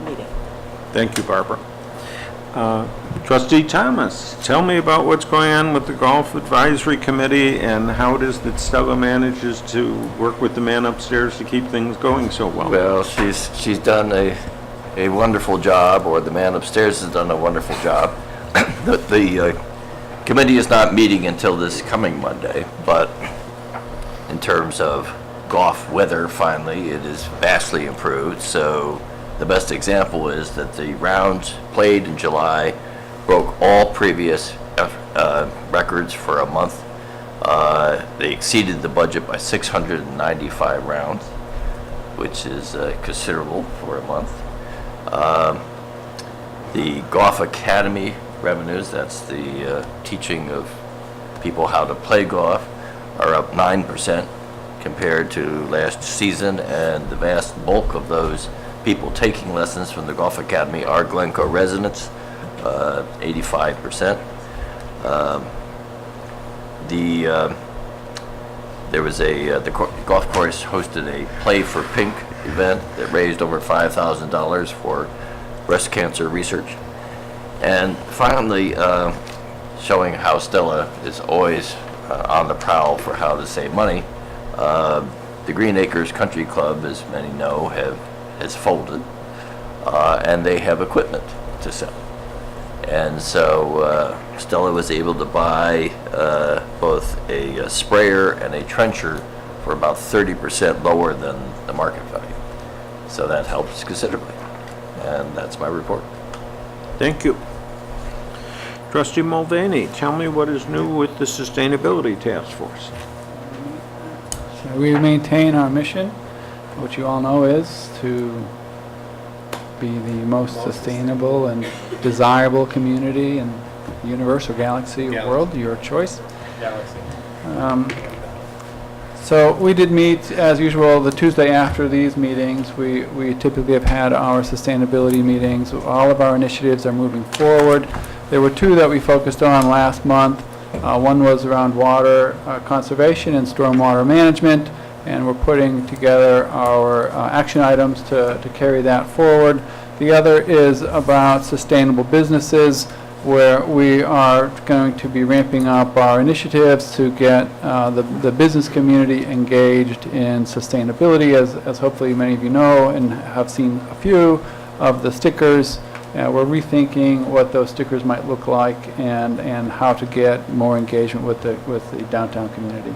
meeting. Thank you, Barbara. Trustee Thomas, tell me about what's going on with the Golf Advisory Committee and how it is that Stella manages to work with the man upstairs to keep things going so well. Well, she's done a wonderful job, or the man upstairs has done a wonderful job. The committee is not meeting until this coming Monday, but in terms of golf weather, finally, it is vastly improved. So the best example is that the rounds played in July broke all previous records for a month. They exceeded the budget by 695 rounds, which is considerable for a month. The Golf Academy revenues, that's the teaching of people how to play golf, are up 9% compared to last season, and the vast bulk of those people taking lessons from the Golf Academy are Glencoe residents, 85%. There was the golf course hosted a Play for Pink event that raised over $5,000 for breast cancer research. And finally, showing how Stella is always on the prowl for how to save money, the Green Acres Country Club, as many know, has folded, and they have equipment to sell. And so Stella was able to buy both a sprayer and a trencher for about 30% lower than the market value. So that helps considerably. And that's my report. Thank you. Trustee Mulvaney, tell me what is new with the Sustainability Task Force. So we maintain our mission, which you all know is to be the most sustainable and desirable community in the universe or galaxy or world, your choice. So we did meet, as usual, the Tuesday after these meetings. We typically have had our sustainability meetings. All of our initiatives are moving forward. There were two that we focused on last month. One was around water conservation and stormwater management, and we're putting together our action items to carry that forward. The other is about sustainable businesses, where we are going to be ramping up our initiatives to get the business community engaged in sustainability, as hopefully many of you know and have seen a few of the stickers. We're rethinking what those stickers might look like and how to get more engagement with the downtown community.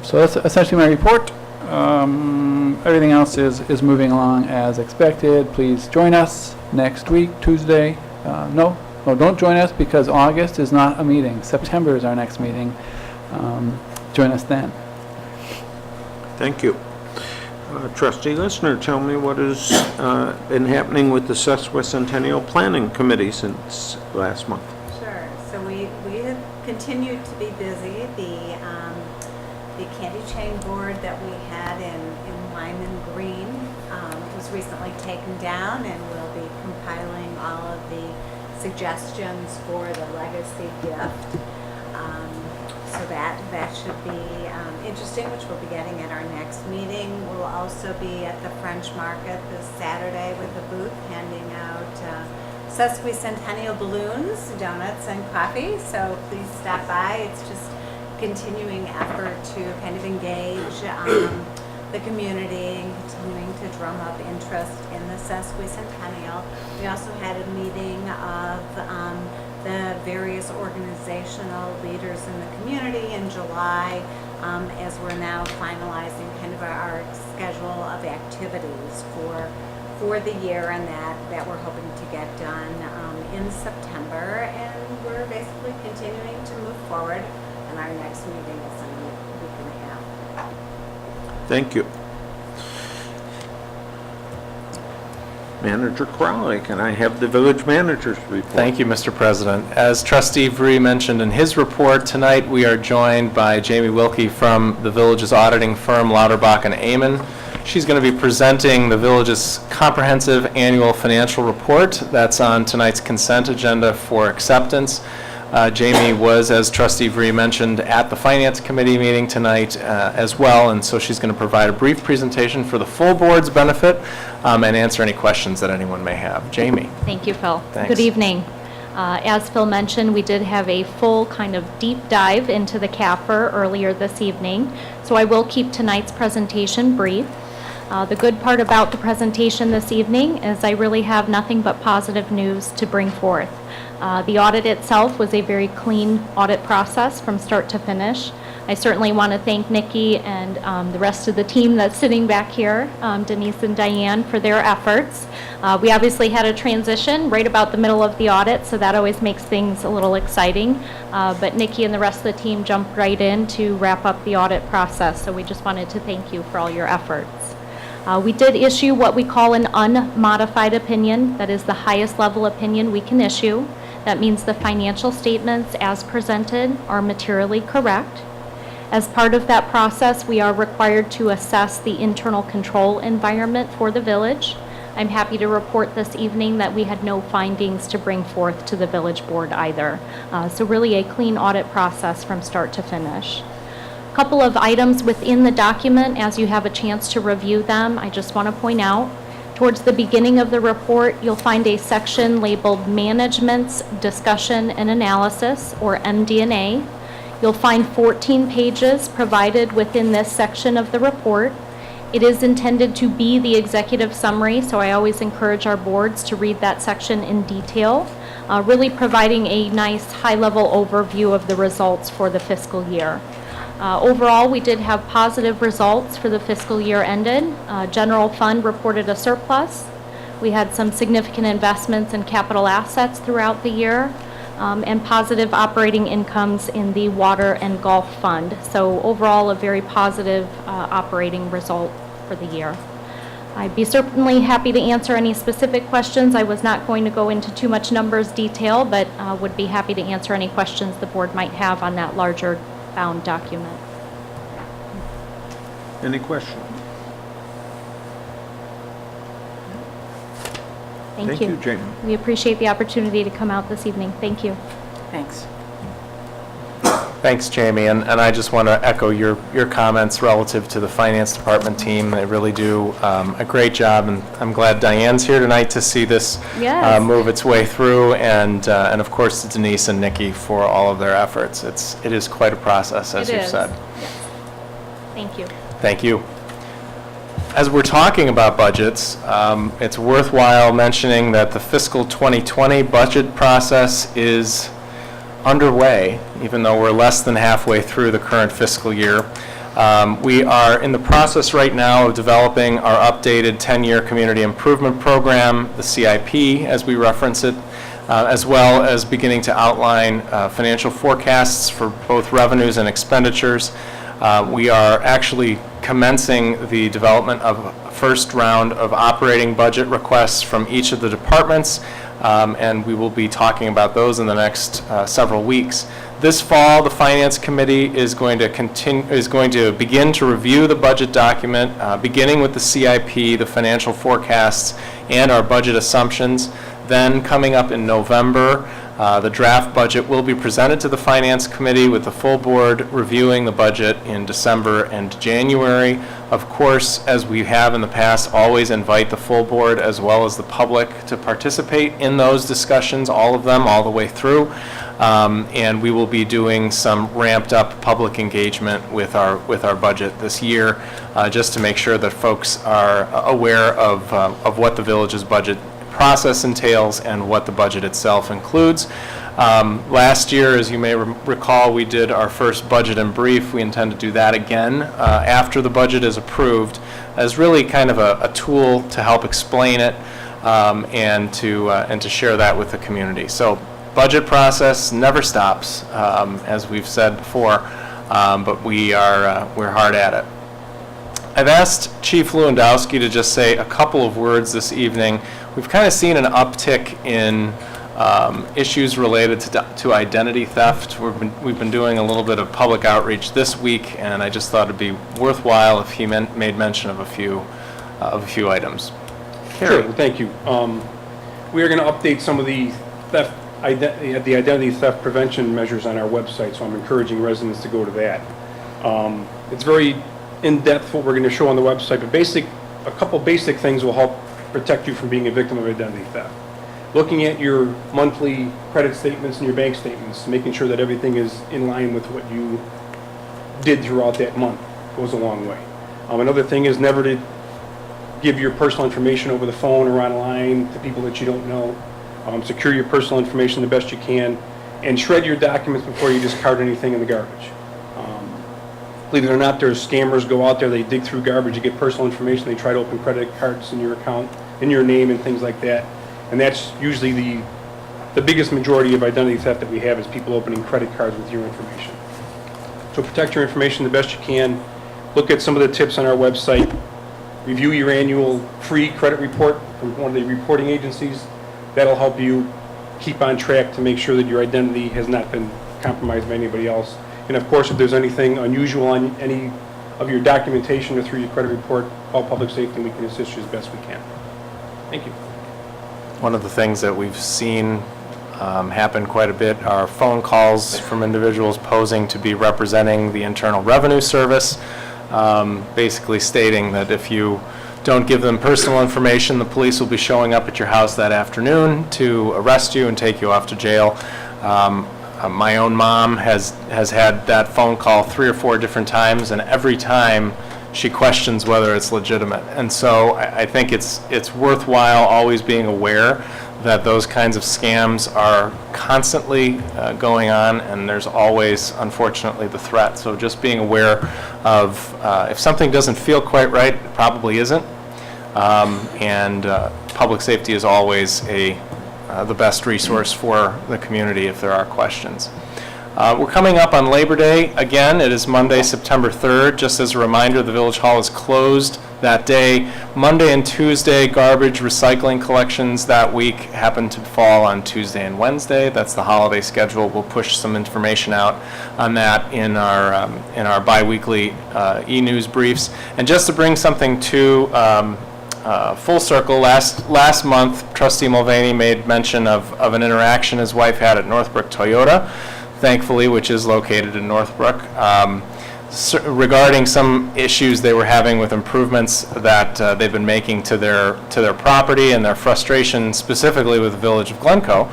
So that's essentially my report. Everything else is moving along as expected. Please join us next week, Tuesday. No, don't join us, because August is not a meeting. September is our next meeting. Join us then. Thank you. Trustee Listener, tell me what has been happening with the Sesquicentennial Planning Committee since last month. Sure. So we have continued to be busy. The candy chain board that we had in Lyman Green was recently taken down, and we'll be compiling all of the suggestions for the legacy gift. So that should be interesting, which we'll be getting at our next meeting. We'll also be at the French Market this Saturday with a booth handing out sesquicentennial balloons, donuts, and coffee. So please stop by. It's just continuing effort to kind of engage the community and continuing to drum up interest in the sesquicentennial. We also had a meeting of the various organizational leaders in the community in July, as we're now finalizing kind of our schedule of activities for the year, and that we're hoping to get done in September. And we're basically continuing to move forward, and our next meeting is in a week and a half. Thank you. Manager Crowley, can I have the village manager's report? Thank you, Mr. President. As Trustee Vree mentioned in his report, tonight we are joined by Jamie Wilkie from the village's auditing firm, Lauterbach and Amon. She's going to be presenting the village's comprehensive annual financial report. That's on tonight's consent agenda for acceptance. Jamie was, as Trustee Vree mentioned, at the Finance Committee meeting tonight as well, and so she's going to provide a brief presentation for the full board's benefit and answer any questions that anyone may have. Jamie. Thank you, Phil. Thanks. Good evening. As Phil mentioned, we did have a full kind of deep dive into the CAFR earlier this evening, so I will keep tonight's presentation brief. The good part about the presentation this evening is I really have nothing but positive news to bring forth. The audit itself was a very clean audit process from start to finish. I certainly want to thank Nikki and the rest of the team that's sitting back here, Denise and Diane, for their efforts. We obviously had a transition right about the middle of the audit, so that always makes things a little exciting. But Nikki and the rest of the team jumped right in to wrap up the audit process, so we just wanted to thank you for all your efforts. We did issue what we call an unmodified opinion. That is the highest level opinion we can issue. That means the financial statements as presented are materially correct. As part of that process, we are required to assess the internal control environment for the village. I'm happy to report this evening that we had no findings to bring forth to the village board either. So really a clean audit process from start to finish. A couple of items within the document, as you have a chance to review them, I just want to point out. Towards the beginning of the report, you'll find a section labeled Management's Discussion and Analysis, or MD&A. You'll find 14 pages provided within this section of the report. It is intended to be the executive summary, so I always encourage our boards to read that section in detail, really providing a nice high-level overview of the results for the fiscal year. Overall, we did have positive results for the fiscal year ended. General fund reported a surplus. We had some significant investments in capital assets throughout the year, and positive operating incomes in the water and golf fund. So overall, a very positive operating result for the year. I'd be certainly happy to answer any specific questions. I was not going to go into too much numbers detail, but would be happy to answer any questions the board might have on that larger bound document. Any questions? Thank you. Jamie. We appreciate the opportunity to come out this evening. Thank you. Thanks. Thanks, Jamie, and I just want to echo your comments relative to the finance department team. They really do a great job, and I'm glad Diane's here tonight to see this Yes. move its way through, and of course Denise and Nikki for all of their efforts. It is quite a process, as It you've is. said. Yes. Thank you. Thank you. As we're talking about budgets, it's worthwhile mentioning that the fiscal 2020 budget process is underway, even though we're less than halfway through the current fiscal year. We are in the process right now of developing our updated 10-year community improvement program, the CIP, as we reference it, as well as beginning to outline financial forecasts for both revenues and expenditures. We are actually commencing the development of a first round of operating budget requests from each of the departments, and we will be talking about those in the next several weeks. This fall, the Finance Committee is going to begin to review the budget document, beginning with the CIP, the financial forecasts, and our budget assumptions. Then, coming up in November, the draft budget will be presented to the Finance Committee, with the full board reviewing the budget in December and January. Of course, as we have in the past, always invite the full board as well as the public to participate in those discussions, all of them, all the way through. And we will be doing some ramped up public engagement with our budget this year, just to make sure that folks are aware of what the village's budget process entails and what the budget itself includes. Last year, as you may recall, we did our first budget and brief. We intend to do that again after the budget is approved, as really kind of a tool to help explain it and to share that with the community. So budget process never stops, as we've said before, but we're hard at it. I've asked Chief Lewandowski to just say a couple of words this evening. We've kind of seen an uptick in issues related to identity theft. We've been doing a little bit of public outreach this week, and I just thought it'd be worthwhile if he made mention of a few items. Sure, thank you. We are going to update some of the identity theft prevention measures on our website, so I'm encouraging residents to go to that. It's very in-depth what we're going to show on the website, but a couple basic things will help protect you from being a victim of identity theft. looking at your monthly credit statements and your bank statements, making sure that everything is in line with what you did throughout that month goes a long way. Another thing is never to give your personal information over the phone or online to people that you don't know. Secure your personal information the best you can, and shred your documents before you discard anything in the garbage. Believe it or not, there's scammers go out there, they dig through garbage, you get personal information, they try to open credit cards in your account, in your name and things like that. And that's usually the biggest majority of identity theft that we have is people opening credit cards with your information. So protect your information the best you can. Look at some of the tips on our website. Review your annual free credit report from one of the reporting agencies. That'll help you keep on track to make sure that your identity has not been compromised by anybody else. And of course, if there's anything unusual on any of your documentation or through your credit report, call public safety and we can assist you as best we can. Thank you. One of the things that we've seen happen quite a bit are phone calls from individuals posing to be representing the Internal Revenue Service, basically stating that if you don't give them personal information, the police will be showing up at your house that afternoon to arrest you and take you off to jail. My own mom has had that phone call 3 or 4 different times, and every time she questions whether it's legitimate. And so I think it's worthwhile always being aware that those kinds of scams are constantly going on, and there's always, unfortunately, the threat. So just being aware of if something doesn't feel quite right, it probably isn't. And public safety is always the best resource for the community if there are questions. We're coming up on Labor Day. Again, it is Monday, September 3rd. Just as a reminder, the Village Hall is closed that day. Monday and Tuesday, garbage recycling collections that week happen to fall on Tuesday and Wednesday. That's the holiday schedule. We'll push some information out on that in our biweekly e-news briefs. And just to bring something to full circle, last month, Trustee Mulvaney made mention of an interaction his wife had at Northbrook Toyota, thankfully, which is located in Northbrook, regarding some issues they were having with improvements that they've been making to their property and their frustration specifically with the village of Glencoe.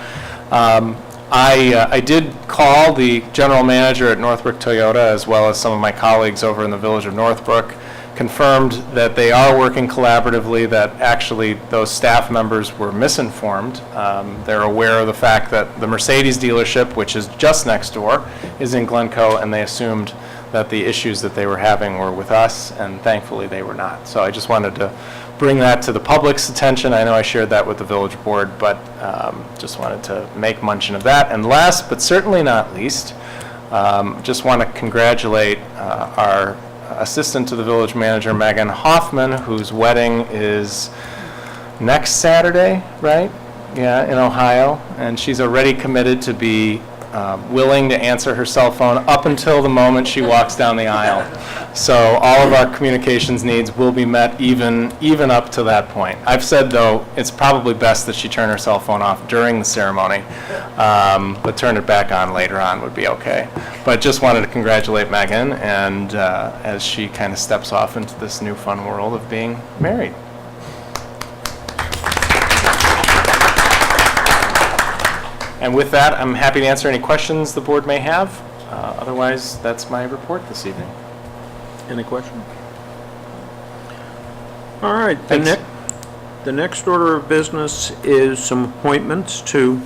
I did call the general manager at Northbrook Toyota as well as some of my colleagues over in the village of Northbrook, confirmed that they are working collaboratively, that actually those staff members were misinformed. They're aware of the fact that the Mercedes dealership, which is just next door, is in Glencoe, and they assumed that the issues that they were having were with us, and thankfully they were not. So I just wanted to bring that to the public's attention. I know I shared that with the village board, but just wanted to make mention of that. And last, but certainly not least, just want to congratulate our assistant to the village manager, Megan Hoffman, whose wedding is next Saturday, right? Yeah, in Ohio. And she's already committed to be willing to answer her cell phone up until the moment she walks down the aisle. So all of our communications needs will be met even up to that point. I've said, though, it's probably best that she turn her cell phone off during the ceremony, but turn it back on later on would be okay. But just wanted to congratulate Megan, and as she kind of steps off into this new fun world of being married. And with that, I'm happy to answer any questions the board may have. Otherwise, that's my report this evening. Any questions? All right. Thanks. The next order of business is some appointments to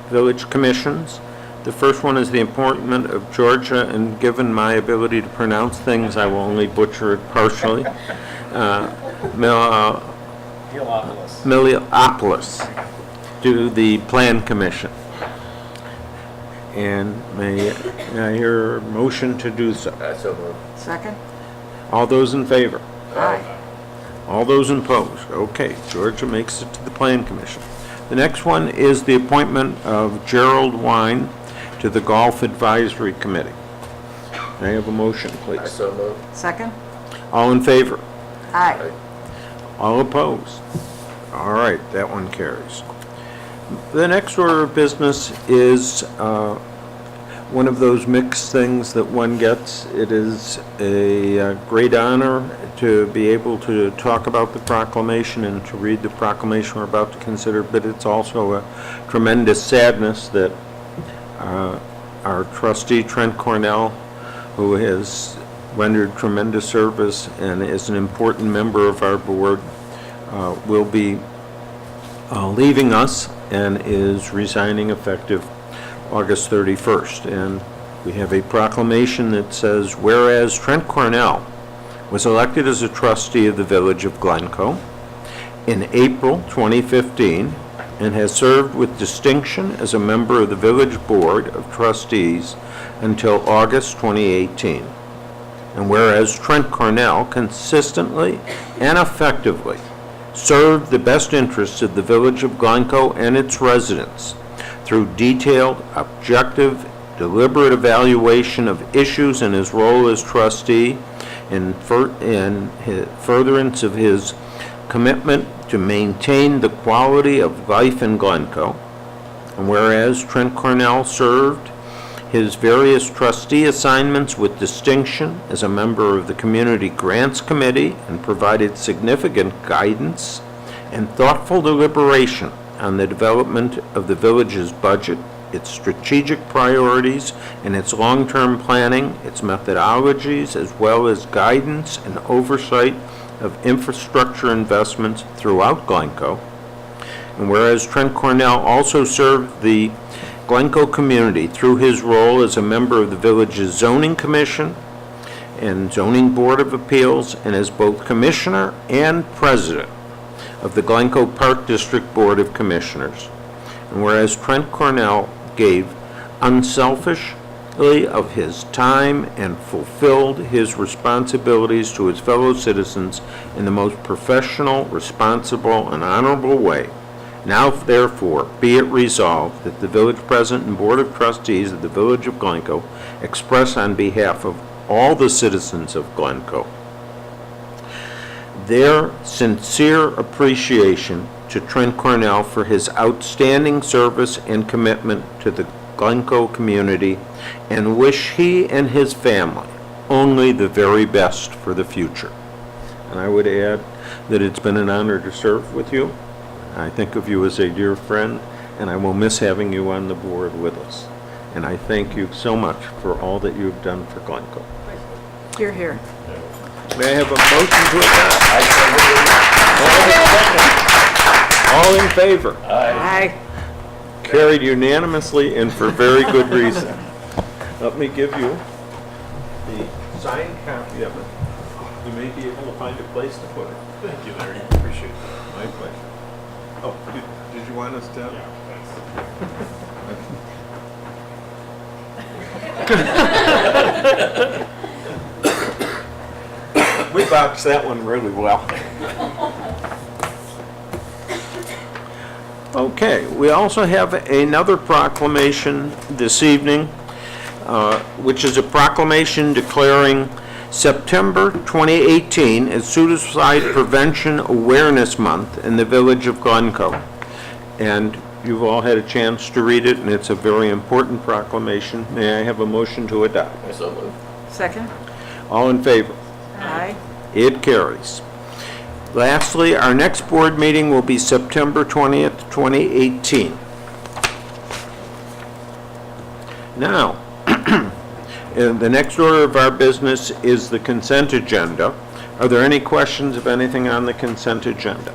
village commissions. The first one is the appointment of Georgia, and given my ability to pronounce things, I will only butcher it partially. Miliopoulos to the Plan Commission. And may I hear a motion to do so? So moved. Second? All those in favor? Aye. All those opposed? Okay, Georgia makes it to the Plan Commission. The next one is the appointment of Gerald Wine to the Golf Advisory Committee. May I have a motion, please? So moved. Second? All in favor? Aye. All opposed? All right, that one carries. The next order of business is one of those mixed things that one gets. It is a great honor to be able to talk about the proclamation and to read the proclamation we're about to consider, but it's also a tremendous sadness that our trustee, Trent Cornell, who has rendered tremendous service and is an important member of our board, will be leaving us and is resigning effective August 31st. And we have a proclamation that says, whereas Trent Cornell was elected as a trustee of the Village of Glencoe in April 2015 and has served with distinction as a member of the Village Board of Trustees until August 2018. And whereas Trent Cornell consistently and effectively served the best interests of the Village of Glencoe and its residents through detailed, objective, deliberate evaluation of issues in his role as trustee in furtherance of his commitment to maintain the quality of life in Glencoe. And whereas Trent Cornell served his various trustee assignments with distinction as a member of the Community Grants Committee and provided significant guidance and thoughtful deliberation on the development of the village's budget, its strategic priorities, and its long-term planning, its methodologies, as well as guidance and oversight of infrastructure investments throughout Glencoe. And whereas Trent Cornell also served the Glencoe community through his role as a member of the village's zoning commission and zoning board of appeals, and as both commissioner and president of the Glencoe Park District Board of Commissioners. And whereas Trent Cornell gave unselfishly of his time and fulfilled his responsibilities to his fellow citizens in the most professional, responsible, and honorable way, now therefore be it resolved that the village president and board of trustees of the Village of Glencoe express on behalf of all the citizens of Glencoe their sincere appreciation to Trent Cornell for his outstanding service and commitment to the Glencoe community, and wish he and his family only the very best for the future. And I would add that it's been an honor to serve with you. I think of you as a dear friend, and I will miss having you on the board with us. And I thank you so much for all that you've done for Glencoe. Hear, hear. May I have a motion to adopt? All in favor? Aye. Carried unanimously and for very good reason. Let me give you the signed copy of it. You may be able to find a place to put it. Thank you, Larry. Appreciate it. My pleasure. Oh, did you want us to? Yeah, thanks. We boxed that one really well. Okay, we also have another proclamation this evening, which is a proclamation declaring September 2018 as Suicide Prevention Awareness Month in the Village of Glencoe. And you've all had a chance to read it, and it's a very important proclamation. May I have a motion to adopt? I so move. Second? All in favor? Aye. It carries. Lastly, our next board meeting will be September 20th, 2018. Now, the next order of our business is the consent agenda. Are there any questions of anything on the consent agenda?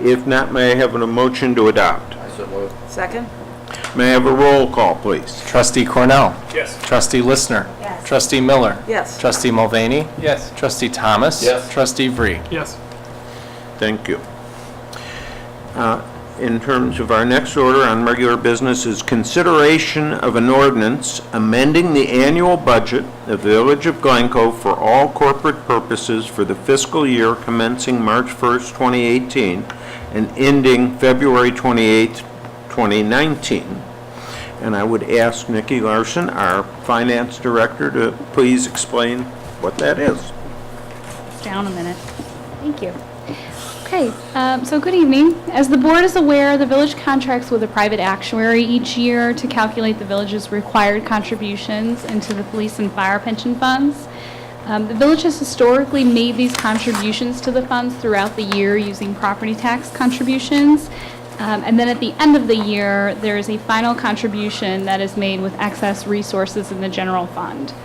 If not, may I have a motion to adopt? I so move. Second? May I have a roll call, please? Trustee Cornell. Yes. Trustee Listner. Yes. Trustee Miller. Yes. Trustee Mulvaney. Yes. Trustee Thomas. Yes. Trustee Vree. Yes. Thank you. In terms of our next order on regular business is consideration of an ordinance amending the annual budget of the Village of Glencoe for all corporate purposes for the fiscal year commencing March 1st, 2018 and ending February 28th, 2019. And I would ask Nikki Larson, our finance director, to please explain what that is. Down a minute. Thank you. Okay, so good evening. As the board is aware, the village contracts with a private actuary each year to calculate the village's required contributions into the police and fire pension funds. The village has historically made these contributions to the funds throughout the year using property tax contributions. And then at the end of the year, there is a final contribution that is made with excess resources in the general fund.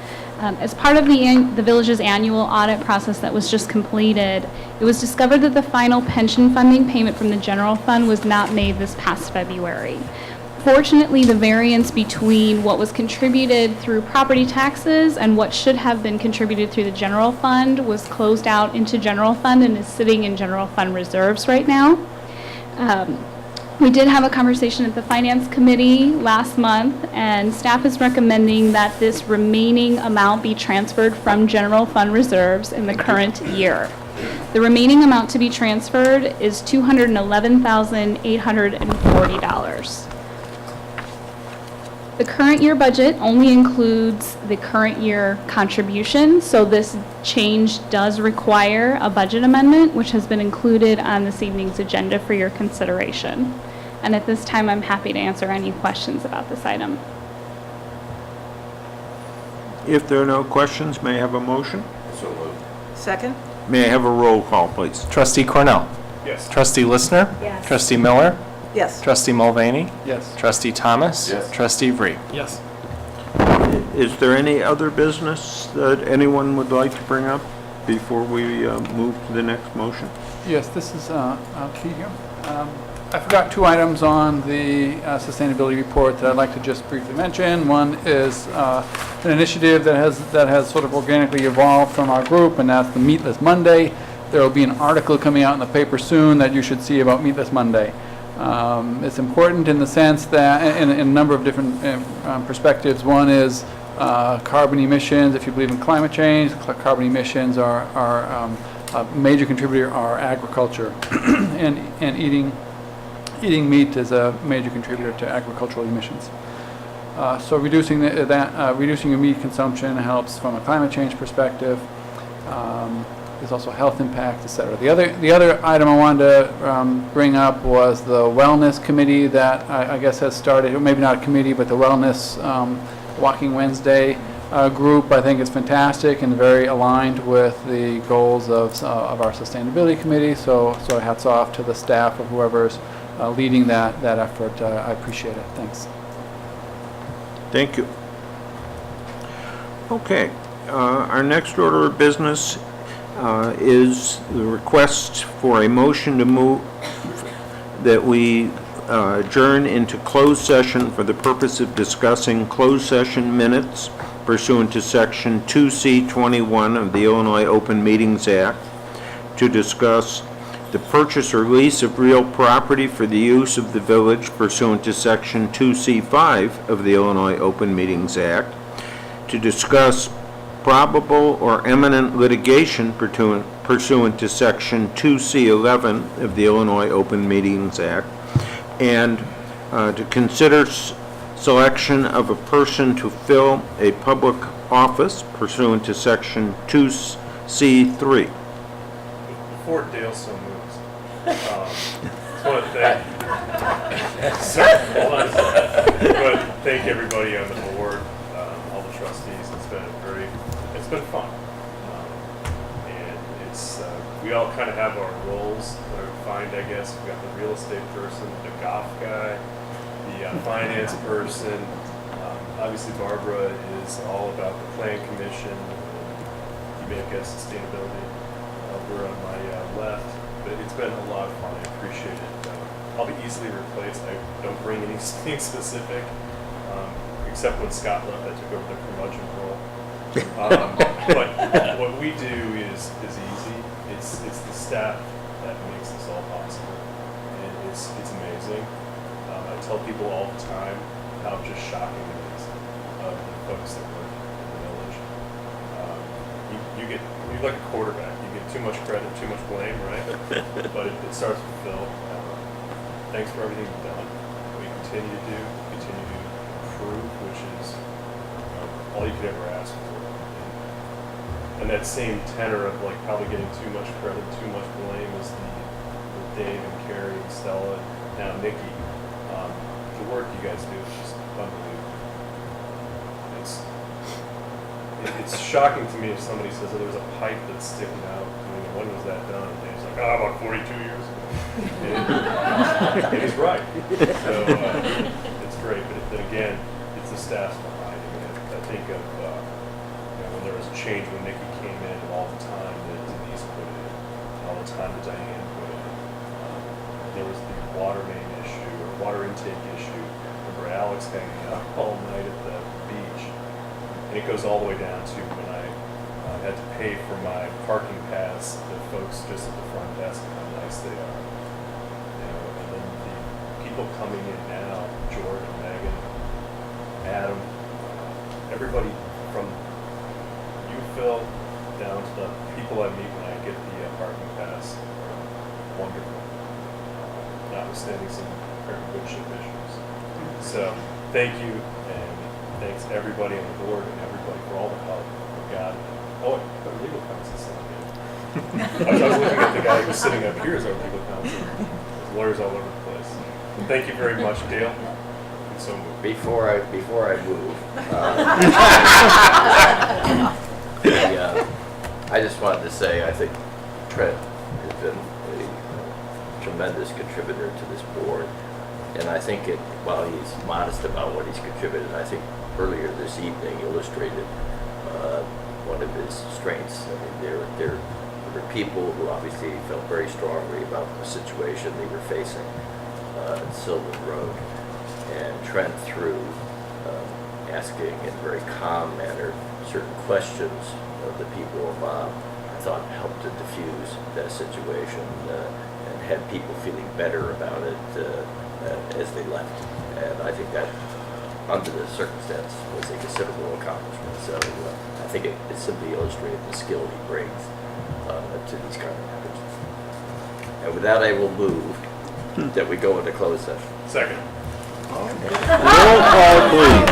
As part of the village's annual audit process that was just completed, it was discovered that the final pension funding payment from the general fund was not made this past February. Fortunately, the variance between what was contributed through property taxes and what should have been contributed through the general fund was closed out into general fund and is sitting in general fund reserves right now. We did have a conversation at the Finance Committee last month, and staff is recommending that this remaining amount be transferred from general fund reserves in the current year. The remaining amount to be transferred is $211,840. The current year budget only includes the current year contribution, so this change does require a budget amendment, which has been included on this evening's agenda for your consideration. And at this time, I'm happy to answer any questions about this item. If there are no questions, may I have a motion? So moved. Second? May I have a roll call, please? Trustee Cornell. Yes. Trustee Listner. Yes. Trustee Miller. Yes. Trustee Mulvaney. Yes. Trustee Thomas. Yes. Trustee Vree. Yes. Is there any other business that anyone would like to bring up before we move to the next motion? Yes, this is Pete here. I forgot two items on the sustainability report that I'd like to just briefly mention. One is an initiative that has sort of organically evolved from our group, and that's the Meatless Monday. There will be an article coming out in the paper soon that you should see about Meatless Monday. It's important in the sense that, in a number of different perspectives. One is carbon emissions. If you believe in climate change, carbon emissions are a major contributor are agriculture, and eating meat is a major contributor to agricultural emissions. So reducing reducing your meat consumption helps from a climate change perspective. There's also health impact, et cetera. The other item I wanted to bring up was the wellness committee that I guess has started, or maybe not a committee, but the wellness Walking Wednesday group. I think it's fantastic and very aligned with the goals of our sustainability committee. So hats off to the staff of whoever's leading that effort. I appreciate it. Thanks. Thank you. Okay, our next order of business is the request for a motion to move that we adjourn into closed session for the purpose of discussing closed session minutes pursuant to Section 2C21 of the Illinois Open Meetings Act to discuss the purchase or lease of real property for the use of the village pursuant to Section 2C5 of the Illinois Open Meetings Act, to discuss probable or imminent litigation pursuant to Section 2C11 of the Illinois Open Meetings Act, and to consider selection of a person to fill a public office pursuant to Section 2C3. Before Dale so moves, just want to thank, sorry, hold on a second. I want to thank everybody on the board, all the trustees. It's been fun. And it's, we all kind of have our roles that are defined, I guess. We've got the real estate person, the golf guy, the finance person. Obviously Barbara is all about the plan commission. You may have guessed sustainability. We're on my left, but it's been a lot of fun. I appreciate it. I'll be easily replaced. I don't bring anything specific, except when Scott left, I took over the curmudgeon role. But what we do is easy. It's the staff that makes this all possible, and it's amazing. I tell people all the time how just shocking it is of the folks that work in the village. You're like a quarterback. You get too much credit, too much blame, right? But it starts with Phil. Thanks for everything you've done. What you continue to do, continue to improve, which is all you could ever ask for. And that same tenor of like probably getting too much credit, too much blame is the Dave and Carrie and Stella, now Nikki. The work you guys do is just unbelievable. It's shocking to me if somebody says that there's a pipe that's sticking out. I mean, when was that done? And Dave's like, about 42 years ago. And he's right. So it's great. But then again, it's the staff's behind it. I think of when there was a change when Nikki came in, and all the time that Denise put in, and all the time that Diane put in. There was the water main issue or water intake issue. Remember Alex hanging out all night at the beach. And it goes all the way down to when I had to pay for my parking pass, the folks just at the front desk and how nice they are. And then the people coming in now, George, Megan, Adam, everybody from you, Phil, down to the people I meet when I get the parking pass are wonderful, notwithstanding some very wood chip issues. So thank you, and thanks everybody on the board and everybody for all the help we got. Oh, our legal counsel's not here. I was looking at the guy who's sitting up here as our legal counsel. There's lawyers all over the place. Well, thank you very much, Dale. And so moved. Before I move, I just wanted to say I think Trent has been a tremendous contributor to this board, and I think while he's modest about what he's contributed, I think earlier this evening illustrated one of his strengths. I mean, there were people who obviously felt very strongly about the situation they were facing at Sylvan Road, and Trent, through asking in a very calm manner certain questions of the people involved, I thought helped to diffuse that situation and had people feeling better about it as they left. And I think that, under the circumstance, was a considerable accomplishment. So I think it simply illustrated the skill he brings to these kind of matters. And with that, I will move that we go into closed session. Second. Roll call, please.